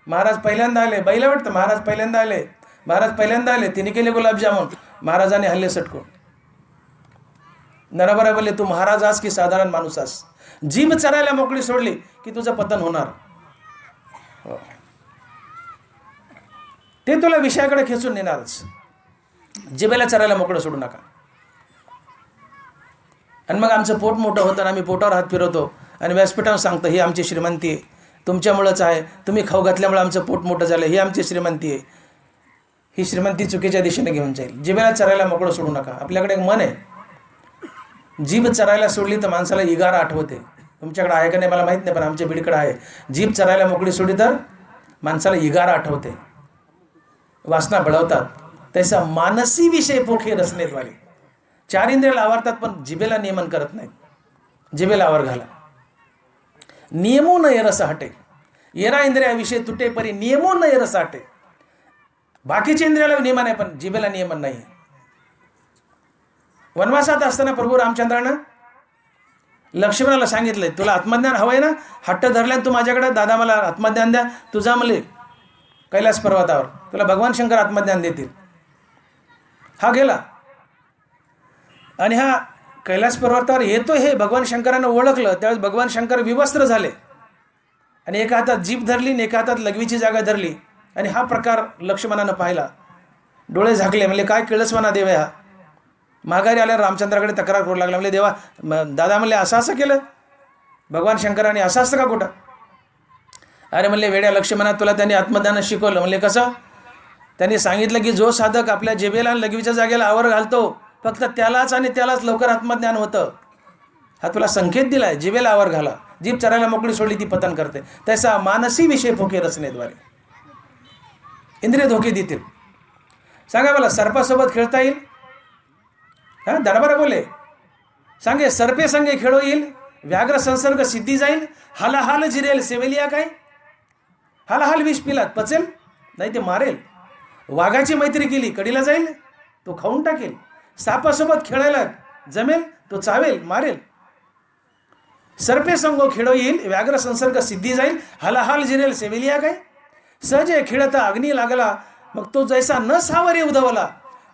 महाराज पहिल्यांदा आले, बैला वाटतं महाराज पहिल्यांदा आले, तिने केले गुलाबजामुन, महाराजांनी हल्ले सटकून. ज्ञानोबा बोलले, तू महाराज आस की साधारण माणूस आस. जीभ चरायला मोकळी सोडली की तुझं पतन होणार. ते तुला विषयाकडे खेचून नेणारच. जिभेला चरायला मोकळं सोडू नका. आणि मग आमचं पोट मोठं होतं आणि आम्ही पोटावर हात फिरवतो आणि व्यासपीठावर सांगतो, ही आमची श्रीमंती आहे, तुमच्यामुळंच आहे, तुम्ही खाऊ घातल्यामुळे आमचं पोट मोठं झालं, ही आमची श्रीमंती आहे. ही श्रीमंती चुकीच्या दिशेने घेऊन जाईल. जिभेला चरायला मोकळं सोडू नका. आपल्याकडे एक मन आहे, जीभ चरायला सोडली तर माणसाला इगारा आठवते. तुमच्याकडे आहे का नाही मला माहीत नाही, पण आमच्या बीडकडे आहे. जीभ चरायला मोकळी सोडली तर माणसाला इगारा आठवते, वासना बळवतात. तसा मानसी विषय पोखे रसनेद्वारे. 4 इंद्रियाला आवरतात पण जिभेला नियमन करत नाहीत. जिभेला आवर घाला. नियमो न रस हटे. येरा इंद्रियाविषयी तुटे परी नियमो न रस हटे. बाकीच्या इंद्रियाला नियमन आहे पण जिभेला नियमन नाही. वनवासात असताना प्रभू रामचंद्रानं लक्ष्मणाला सांगितलंय, तुला आत्मज्ञान हवंय ना, हट्ट धरल्यान तू माझ्याकडे, दादा मला आत्मज्ञान द्या, तू जा म्हणले कैलास पर्वतावर, तुला भगवान शंकर आत्मज्ञान देतील. हा गेला आणि हा कैलास पर्वतावर येतो हे भगवान शंकरानं ओळखलं, त्यावेळेस भगवान शंकर विवस्त्र झाले आणि एका हातात जीभ धरली आणि एका हातात लघवीची जागा धरली आणि हा प्रकार लक्ष्मणानं पाहिला. डोळे झाकले, म्हणले काय केळस म्हणा देव हा. माघारी आल्यावर रामचंद्राकडे तक्रार करू लागला. म्हणले देवा दादा म्हणले असं असं केलं भगवान शंकराने, असं असतं का कुठं. अरे म्हणले वेड्या लक्ष्मणा, तुला त्यांनी आत्मज्ञान शिकवलं. म्हणले कसं. त्यांनी सांगितलं की जो साधक आपल्या जिभेला लघवीच्या जागेला आवर घालतो फक्त त्यालाच आणि त्यालाच लवकर आत्मज्ञान होतं. हा तुला संकेत दिला आहे, जिभेला आवर घाला. जीभ चरायला मोकळी सोडली ती पतन करते. तसा मानसी विषय फुके रचनेद्वारे इंद्रिय धोके देतील. सांगा मला सर्पासोबत खेळता येईल. हां दरबारा बोले सांगे सर्पे संगे खेळो येईल, व्याघ्र संसर्ग सिद्धी जाईल, हालाहाल जिरेल सेवेलिया काय. हालाहाल विष पिलात पचेल नाही ते मारेल. वाघाची मैत्री केली कडीला जाईल, तो खाऊन टाकेल. सापासोबत खेळायला जमेल, तो चावेल मारेल. सर्पे संगो खेळो येईल, व्याघ्र संसर्ग सिद्धी जाईल, हालाहाल जिरेल सेवेलिया काय. सहजे खेळता अग्नी लागला, मग तो जैसा न सावरे उधवला,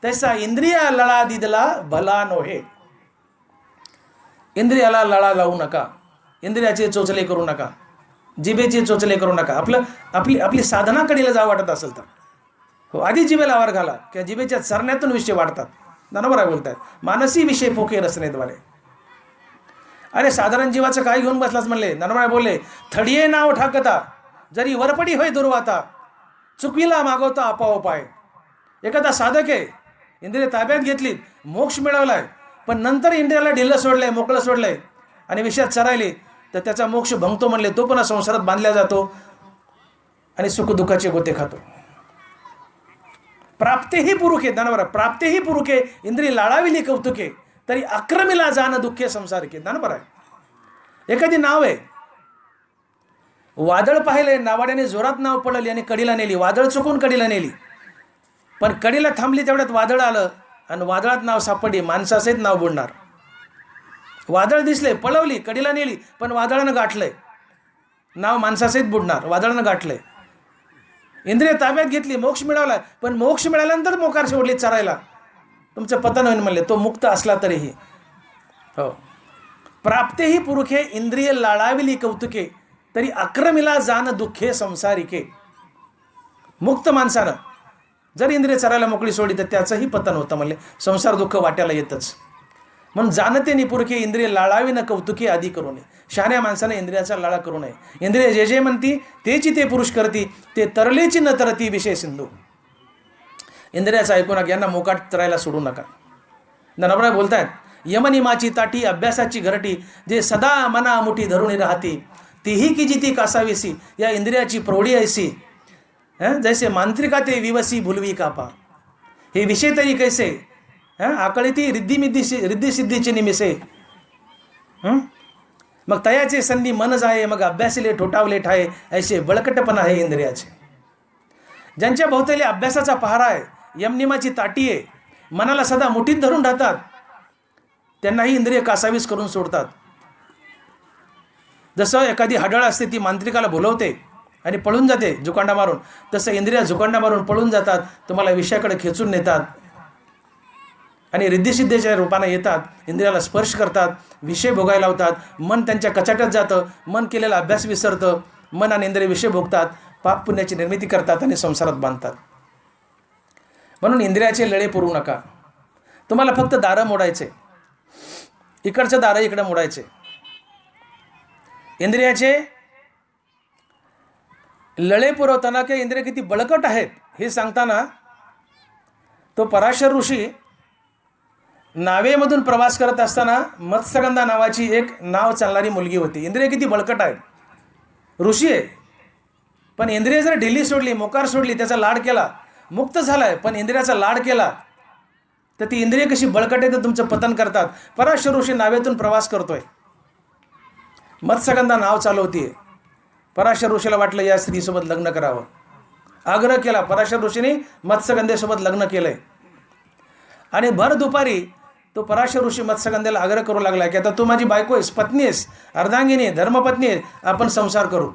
तैसा इंद्रिया लळा दिदला भला नोहे. इंद्रियाला लळा लावू नका, इंद्रियाचे चोचले करू नका, जिभेचे चोचले करू नका. आपली साधना कडीला जावं वाटत असेल तर हो आधी जिभेला आवर घाला, किंवा जिभेच्या चरण्यातून विषय वाढतात. बरोबर आहे बोलतात. मानसी विषय पोके रचनेद्वारे. अरे साधारण जीवाचं काय घेऊन बसलाच म्हणले. नरमाय बोलले थडिये नाव ठाकता, जरी वरपडी होय दुर्वाता, चुकविला मागवता आपाओपाय. एखादा साधक आहे, इंद्रिय ताब्यात घेतलीत, मोक्ष मिळवलाय, पण नंतर इंद्रियाला ढिल्लं सोडलंय, मोकळं सोडलंय आणि विषयात चरायले, तर त्याचा मोक्ष भंगतो म्हणले. तो पुन्हा संसारात बांधला जातो आणि सुखदुःखाचे गोते खातो. प्राप्तेही पुरुखे दानवर, प्राप्तेही पुरुखे इंद्रिय लाळाविली कौतुके, तरी अक्रमीला जाणं दुःखे संसारिके. दानवर आहे. एखादी नाव आहे, वादळ पाहिले, नावाड्याने जोरात नाव पडली आणि कडीला नेली. वादळ चुकून कडीला नेली, पण कडीला थांबली तेवढ्यात वादळ आलं आणि वादळात नाव सापडली, माणसासहित नाव बुडणार. वादळ दिसले, पळवली, कडीला नेली, पण वादळानं गाठलंय, नाव माणसासहित बुडणार, वादळानं गाठलंय. इंद्रिय ताब्यात घेतली, मोक्ष मिळवला, पण मोक्ष मिळाल्यानंतर मोकार सोडली चरायला, तुमचं पतन होईल म्हणले. तो मुक्त असला तरीही. हो प्राप्तेही पुरुखे इंद्रिय लाळाविली कौतुके, तरी अक्रमीला जाण दुःखे संसारिके. मुक्त माणसानं जर इंद्रिय चरायला मोकळी सोडली तर त्याचंही पतन होतं म्हणले. संसार दुःख वाट्याला येतच. म्हणून जाणते निपुरखे इंद्रिय लाळावी न कौतुकी आदी करू नये. शहाण्या माणसाने इंद्रियाचा लाळा करू नये. इंद्रिय जे जे म्हणती तेची ते पुरुष करती, ते तरलेची न तरती विषय सिंधू. इंद्रियाचं ऐकू नका, यांना मोकाट चरायला सोडू नका. नरबरा बोलतायत यमनिमाची ताटी अभ्यासाची घरटी, जे सदा मना मुठी धरून राहती, तीही की जिती कासावीसी, या इंद्रियाची प्रौढी ऐसी, जैसे मांत्रिका ते विवसी भुलवी कापा. हे विषय तरी कैसे आकळी ती रिद्धी सिद्धीचे निमिसे. मग तयाचे संधी मन जाये, मग अभ्यासीले ठोठावले ठाये, ऐसे बळकटपणा आहे इंद्रियाचे. ज्यांच्या भोवताली अभ्यासाचा पहारा आहे, यमनिमाची ताटी आहे, मनाला सदा मुठीत धरून राहतात, त्यांनाही इंद्रिय कासावीस करून सोडतात. जसं एखादी हाडळ असते, ती मांत्रिकाला बोलवते आणि पळून जाते झुकांडा मारून, तसं इंद्रिया झुकांडा मारून पळून जातात, तुम्हाला विषयाकडे खेचून नेतात आणि रिद्धिसिद्धीच्या रूपाने येतात, इंद्रियाला स्पर्श करतात, विषय भोगायला लावतात. मन त्यांच्या कचाट्यात जातं, मन केलेला अभ्यास विसरतं, मन आणि इंद्रिय विषय भोगतात, पाप पुण्याची निर्मिती करतात आणि संसारात बांधतात. म्हणून इंद्रियाचे लळे पुरवू नका. तुम्हाला फक्त दारं मोडायचे, इकडचं दारं इकडं मोडायचे. इंद्रियाचे लळे पुरवताना की इंद्रिय किती बळकट आहेत हे सांगताना तो पराशर ऋषी नावेमधून प्रवास करत असताना मत्स्यगंधा नावाची एक नाव चालणारी मुलगी होती. इंद्रिय किती बळकट आहेत, ऋषी आहे, पण इंद्रिय जर ढिली सोडली, मोकार सोडली, त्याचा लाड केला, मुक्त झालाय, पण इंद्रियाचा लाड केला तर ती इंद्रिय कशी बळकट आहे तर तुमचं पतन करतात. पराशर ऋषी नावेतून प्रवास करतोय, मत्स्यगंधा नाव चालवतीये. पराशर ऋषीला वाटलं या स्त्रीसोबत लग्न करावं, आग्रह केला. पराशर ऋषीने मत्स्यगंधेसोबत लग्न केलंय आणि भर दुपारी तो पराशर ऋषी मत्स्यगंधेला आग्रह करू लागला की आता तू माझी बायको आहेस, पत्नी आहेस, अर्धांगिनी आहे, धर्मपत्नी आहे, आपण संसार करू.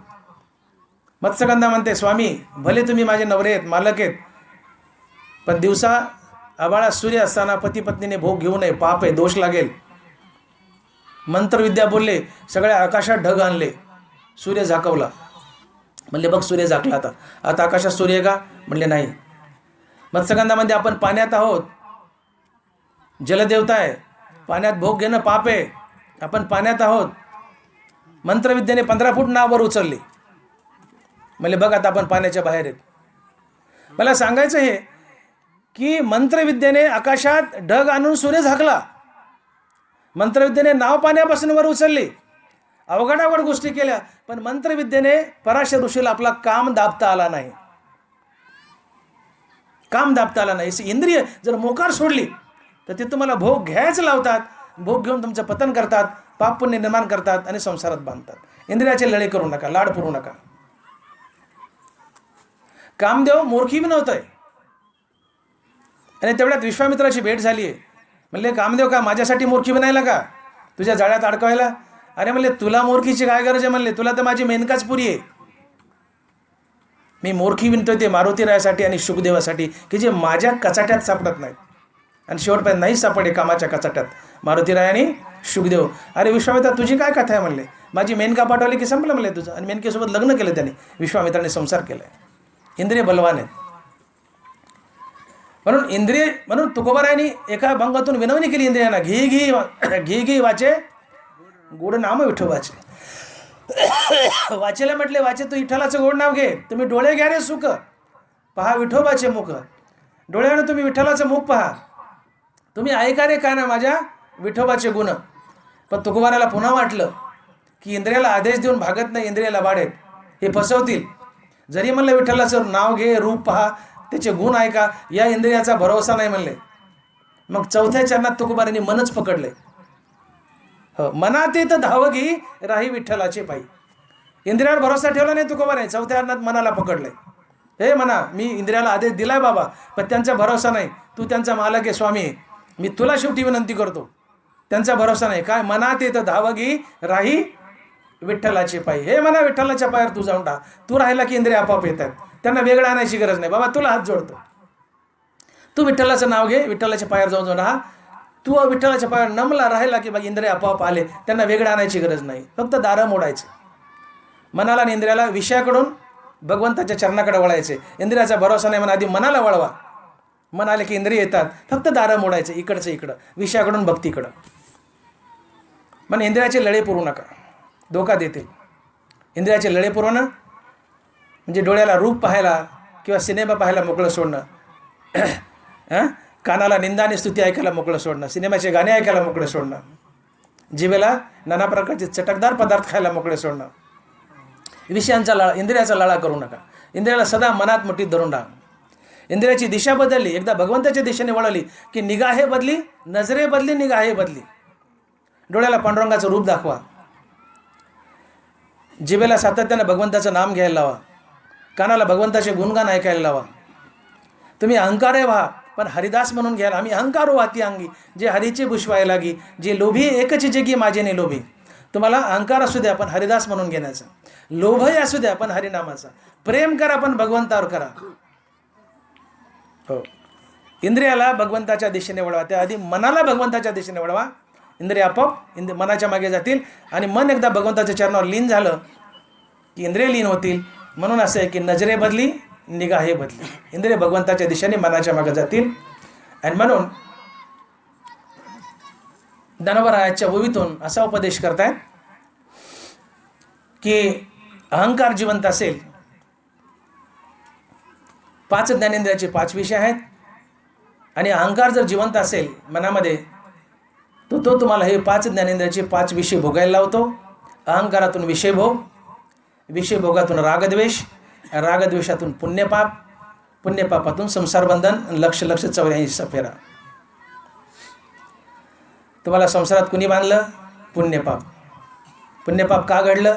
मत्स्यगंधा म्हणते स्वामी भले तुम्ही माझे नवरे आहेत, मालक आहेत, पण दिवसा आभाळात सूर्य असताना पती पत्नीने भोग घेऊ नये, पाप आहे, दोष लागेल. मंत्रविद्या बोलले, सगळ्या आकाशात ढग आणले, सूर्य झाकवला. म्हणले बघ सूर्य झाकला, आता आता आकाशात सूर्य का? म्हणले नाही. मत्स्यगंधामध्ये आपण पाण्यात आहोत, जलदेवता आहे, पाण्यात भोग घेणं पाप आहे, आपण पाण्यात आहोत. मंत्रविद्येने 15 फूट नाव वर उचलली. म्हणले बघ आता आपण पाण्याच्या बाहेर आहेत. मला सांगायचं हे की मंत्रविद्येने आकाशात ढग आणून सूर्य झाकला, मंत्रविद्येने नाव पाण्यापासून वर उचलली, अवघड गोष्टी केल्या, पण मंत्रविद्येने पराशर ऋषीला आपला काम दाबता आला नाही. काम दाबता आला नाही. इंद्रिय जर मोकार सोडली तर ते तुम्हाला भोग घ्यायच लावतात, भोग घेऊन तुमचं पतन करतात, पाप पुण्य निर्माण करतात आणि संसारात बांधतात. इंद्रियाचे लळे करू नका, लाड पुरू नका. कामदेव मूर्खी बी नव्हतंय. आणि तेवढ्यात विश्वामित्राची भेट झाली आहे. म्हणले कामदेव का माझ्यासाठी मूर्खी बनायला का, तुझ्या जाळ्यात अडकवायला? अरे म्हणले तुला मूर्खीची काय गरज आहे? म्हणले तुला तर माझी मेनकाच पुरी आहे. मी मूर्खी विणतोय ते मारुतीरायासाठी आणि शुकदेवासाठी, की जे माझ्या कचाट्यात सापडत नाहीत. आणि शेवटपर्यंत नाही सापडे कामाच्या कचाट्यात मारुतीराय आणि शुकदेव. अरे विश्वामित्रा तुझी काय कथा आहे? म्हणले माझी मेनका पाठवली की संपलं म्हणले तुझं. आणि मेनकेसोबत लग्न केलं त्याने, विश्वामित्राने संसार केलाय. इंद्रिय बलवान आहेत. म्हणून तुकोबारायांनी एका भंगातून विनवणी केली इंद्रियांना, घी घी घी घी वाचे गोड नाम विठोबाचे. वाचेला म्हटले वाचे तू विठ्ठलाचं गोड नाव घे. तुम्ही डोळे घ्या रे सुख, पहा विठोबाचे मुख. डोळ्यानं तुम्ही विठ्ठलाचं मुख पहा. तुम्ही ऐका रे काना माझ्या विठोबाचे गुण. पण तुकोबाराला पुन्हा वाटलं की इंद्रियाला आदेश देऊन भागत नाही, इंद्रियाला वाढेल, हे फसवतील. जरी म्हणलं विठ्ठलाचं नाव घे, रूप पहा, त्याचे गुण ऐका, या इंद्रियाचा भरोसा नाही म्हणले. मग चौथ्या चरणात तुकोबारांनी मनच पकडले. हो, मनात येत धावगी राही विठ्ठलाचे पायी. इंद्रियावर भरोसा ठेवला नाही तुकोबाराने, चौथ्या चरणात मनाला पकडले. हे म्हणा मी इंद्रियाला आदेश दिलाय बाबा, पण त्यांचा भरोसा नाही. तू त्यांचा मालक आहे स्वामी, मी तुला शेवटी विनंती करतो. त्यांचा भरोसा नाही. काय? मनात येत धावगी राही विठ्ठलाचे पायी. हे म्हणा विठ्ठलाच्या पायावर तू जाऊन टाक. तू राहिला की इंद्रिय आपोआप येतात. त्यांना वेगळं आणायची गरज नाही. बाबा तुला हात जोडतो, तू विठ्ठलाचं नाव घे, विठ्ठलाच्या पायावर जाऊन जाऊन राहा. तू विठ्ठलाच्या पायावर नमला राहिला की बाबा इंद्रिय आपोआप आले. त्यांना वेगळं आणायची गरज नाही, फक्त दारं मोडायचे. मनाला आणि इंद्रियाला विषयाकडून भगवंताच्या चरणाकडे वळायचे. इंद्रियाचा भरोसा नाही म्हणा, आधी मनाला वळवा. मन आले की इंद्रिय येतात, फक्त दारं मोडायचे, इकडचं इकडं, विषयाकडून भक्तीकडं. पण इंद्रियाचे लळे पुरू नका, धोका देतील. इंद्रियाचे लळे पुरवणं म्हणजे डोळ्याला रूप पाहायला किंवा सिनेमा पाहायला मोकळं सोडणं, कानाला निंदा आणि स्तुती ऐकायला मोकळं सोडणं, सिनेमाचे गाणे ऐकायला मोकळं सोडणं, जिभेला नाना प्रकारचे चटकदार पदार्थ खायला मोकळे सोडणं. विषयांचा लळा, इंद्रियाचा लळा करू नका. इंद्रियाला सदा मनात मुठीत धरून राहा. इंद्रियाची दिशा बदलली, एकदा भगवंताच्या दिशेने वळली की निगाहे बदली, नजरे बदली, निगाहे बदली. डोळ्याला पांडुरंगाचं रूप दाखवा, जिभेला सातत्यानं भगवंताचं नाम घ्यायला लावा, कानाला भगवंताचे गुणगान ऐकायला लावा. तुम्ही अहंकार आहे व्हा, पण हरिदास म्हणून घ्यायला. आम्ही अहंकार हो अति अंगी, जे हरीचे बुशवाय लागी, जे लोभी एकच जगी माझे ने लोभी. तुम्हाला अहंकार असू द्या पण हरिदास म्हणून घेण्याचा, लोभही असू द्या पण हरिनामाचा, प्रेम करा पण भगवंतावर करा. हो, इंद्रियाला भगवंताच्या दिशेने वळवा, त्याआधी मनाला भगवंताच्या दिशेने वळवा. इंद्रिय आपोआप मनाच्या मागे जातील आणि मन एकदा भगवंताच्या चरणावर लीन झालं की इंद्रिय लीन होतील. म्हणून असं आहे की नजरे बदली, निगाहे बदली. इंद्रिय भगवंताच्या दिशेने मनाच्या मागे जातील. आणि म्हणून ज्ञानोबारायाच्या ओवीतून असा उपदेश करतायत की अहंकार जिवंत असेल, 5 ज्ञानेंद्रियाचे 5 विषय आहेत, आणि अहंकार जर जिवंत असेल मनामध्ये, तो तुम्हाला हे 5 ज्ञानेंद्रियाचे 5 विषय भोगायला लावतो. अहंकारातून विषयभोग, विषयभोगातून रागद्वेष, रागद्वेषातून पुण्यपाप, पुण्यपापातून संसारबंधन, लक्ष 84 फेरा. तुम्हाला संसारात कुणी बांधलं? पुण्यपाप. पुण्यपाप का घडलं?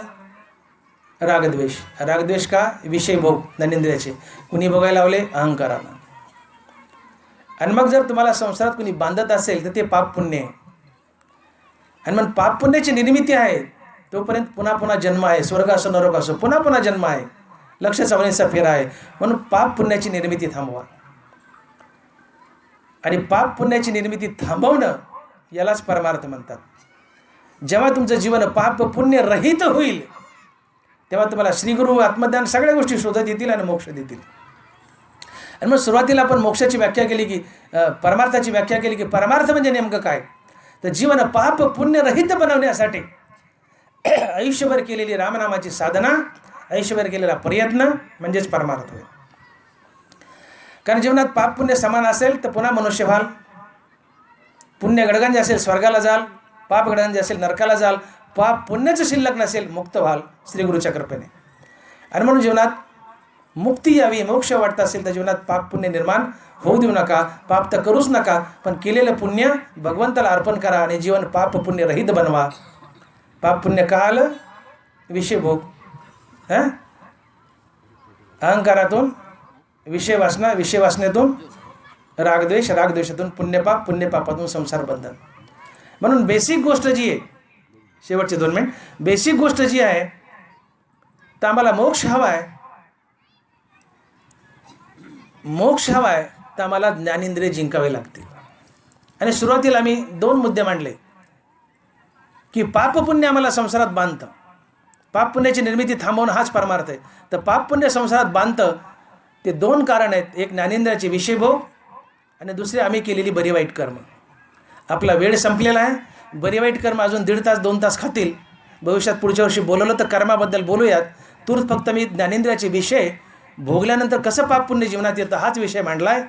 रागद्वेष. रागद्वेष का? विषयभोग ज्ञानेंद्रियाचे. कुणी भोगायला लावले? अहंकारानं. आणि मग जर तुम्हाला संसारात कुणी बांधत असेल तर ते पाप पुण्य आहे. आणि मग पाप पुण्याची निर्मिती आहे, तोपर्यंत पुन्हा पुन्हा जन्म आहे. स्वर्ग असो नरक असो, पुन्हा पुन्हा जन्म आहे. लक्ष 84 फेरा आहे. म्हणून पाप पुण्याची निर्मिती थांबवा. आणि पाप पुण्याची निर्मिती थांबवणं यालाच परमार्थ म्हणतात. जेव्हा तुमचं जीवन पाप पुण्य रहित होईल तेव्हा तुम्हाला श्रीगुरु, आत्मज्ञान सगळ्या गोष्टी शोधत येतील आणि मोक्ष देतील. आणि मग सुरुवातीला आपण मोक्षाची व्याख्या केली की परमार्थाची व्याख्या केली की परमार्थ म्हणजे नेमकं काय, तर जीवन पाप पुण्य रहित बनवण्यासाठी आयुष्यभर केलेली रामनामाची साधना, आयुष्यभर केलेला प्रयत्न म्हणजेच परमार्थ होय. कारण जीवनात पाप पुण्य समान असेल तर पुन्हा मनुष्य व्हाल, पुण्य गडगंज असेल स्वर्गाला जाल, पाप गडगंज असेल नरकाला जाल, पाप पुण्याचं शिल्लक नसेल मुक्त व्हाल श्री गुरुच्या कृपेने. आणि म्हणून जीवनात मुक्ती यावी, मोक्ष वाटत असेल तर जीवनात पाप पुण्य निर्माण होऊ देऊ नका, पाप तर करूच नका, पण केलेलं पुण्य भगवंताला अर्पण करा आणि जीवन पाप पुण्य रहित बनवा. पाप पुण्य का आलं? विषयभोग, अहंकारातून विषय वासना, विषय वासनेतून रागद्वेष, रागद्वेषातून पुण्यपाप, पुण्यपापातून संसार बंधन. म्हणून बेसिक गोष्ट जी आहे, शेवटचे 2 मिनिट, बेसिक गोष्ट जी आहे तर आम्हाला मोक्ष हवा आहे. मोक्ष हवा आहे तर आम्हाला ज्ञानेंद्रिय जिंकावे लागतील. आणि सुरुवातीला आम्ही 2 मुद्दे मांडले की पाप पुण्य आम्हाला संसारात बांधतं, पाप पुण्याची निर्मिती थांबवणं हाच परमार्थ आहे. तर पाप पुण्य संसारात बांधतं ते 2 कारण आहेत. एक ज्ञानेंद्रियाचे विषयभोग आणि दुसरे आम्ही केलेली बरी वाईट कर्म. आपला वेळ संपलेला आहे. बरी वाईट कर्म अजून 1.5 तास 2 तास खातील. भविष्यात पुढच्या वर्षी बोलवलं तर कर्माबद्दल बोलूयात. तूर्त फक्त मी ज्ञानेंद्रियाचे विषय भोगल्यानंतर कसं पाप पुण्य जीवनात येतं हाच विषय मांडला आहे.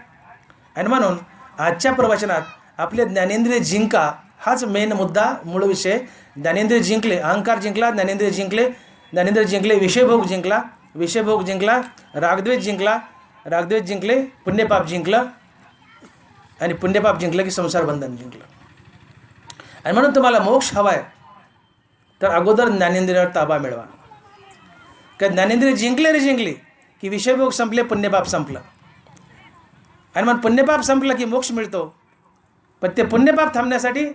आणि म्हणून आजच्या प्रवचनात आपले ज्ञानेंद्रिय जिंका हाच मेन मुद्दा, मूळ विषय. ज्ञानेंद्रिय जिंकले, अहंकार जिंकला, ज्ञानेंद्रिय जिंकले, ज्ञानेंद्रिय जिंकले, विषयभोग जिंकला, विषयभोग जिंकला, रागद्वेष जिंकला, रागद्वेष जिंकले, पुण्यपाप जिंकलं, आणि पुण्यपाप जिंकलं की संसार बंधन जिंकलं. आणि म्हणून तुम्हाला मोक्ष हवा आहे तर अगोदर ज्ञानेंद्रियावर ताबा मिळवा. का ज्ञानेंद्रिय जिंकली की विषयभोग संपले, पुण्यपाप संपलं. आणि मग पुण्यपाप संपलं की मोक्ष मिळतो. पण ते पुण्यपाप थांबण्यासाठी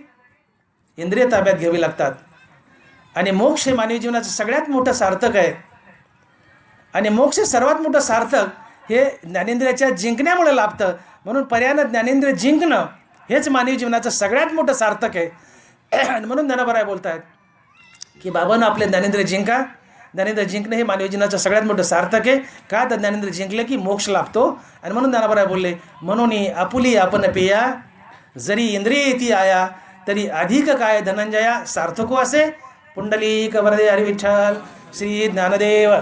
इंद्रिय ताब्यात घ्यावी लागतात. आणि मोक्ष हे मानवी जीवनाचं सगळ्यात मोठं सार्थक आहे. आणि मोक्ष सर्वात मोठं सार्थक हे ज्ञानेंद्रियाच्या जिंकण्यामुळे लाभतं. म्हणून पर्यायानं ज्ञानेंद्रिय जिंकणं हेच मानवी जीवनाचं सगळ्यात मोठं सार्थक आहे. आणि म्हणून ज्ञानोबा बोलत आहेत की बाबांनो आपले ज्ञानेंद्रिय जिंका. ज्ञानेंद्रिय जिंकणं हे मानवी जीवनाचं सगळ्यात मोठं सार्थक आहे. का तर ज्ञानेंद्रिय जिंकले की मोक्ष लाभतो. आणि म्हणून ज्ञानोबा बोलले, म्हणून आपुली आपण पेया जरी इंद्रिय ती आया तरी अधिक काय धनंजया सार्थको असे. पुंडलिक वरदे हरी विठ्ठल. श्री ज्ञानदेव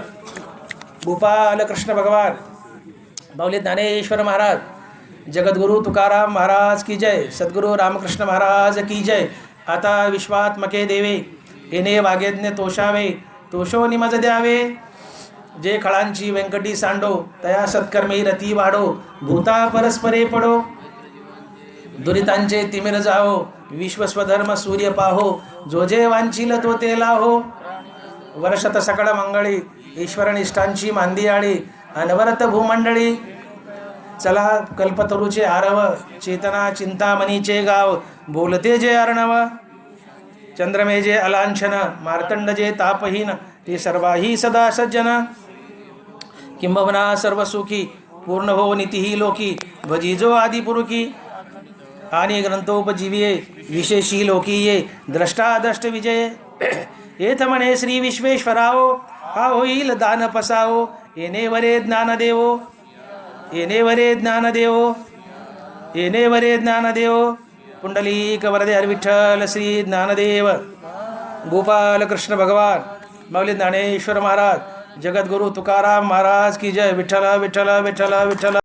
गोपाल कृष्ण भगवान, बावले ज्ञानेश्वर महाराज, जगद्गुरु तुकाराम महाराज की जय, सद्गुरु रामकृष्ण महाराज की जय. आता विश्वात्मके देवे येणे वागेज्ञ तोषावे, तोषो निमज द्यावे. जे खळांची व्यंकटी सांडो तया सत्कर्मी रती वाढो. भूता परस्परे पडो दुरितांचे तिमिर जाओ. विश्वस्वधर्म सूर्य पाहो. जो जे वांछील तो ते लाहो. वर्षत सकळ मंगळी ईश्वरनिष्ठांची मांदी आळी. अनवरत भूमंडळी चला कल्पतरूचे आरव. चेतना चिंतामणीचे गाव. बोलते जे अर्णव. चंद्रमे जे अलांछन. मार्तंड जे तापहीन. ते सर्वाही सदा सज्जन. किंबवना सर्व सुखी. पूर्ण हो नीतीही लोकी. भजी जो आदिपुरुकी. आणि ग्रंथोपजीविये विशेषी लोकीये. द्रष्टा द्रष्ट विजय. येथ म्हणे श्री विश्वेश्वराओ. हा होईल दान पसाओ. येणे वरे ज्ञान देवो. येणे वरे ज्ञान देवो. येणे वरे ज्ञान देवो. पुंडलिक वरदे हरी विठ्ठल. श्री ज्ञानदेव गोपाल कृष्ण भगवान, माऊली ज्ञानेश्वर महाराज, जगद्गुरु तुकाराम महाराज की जय. विठ्ठल विठ्ठल विठ्ठल विठ्ठल.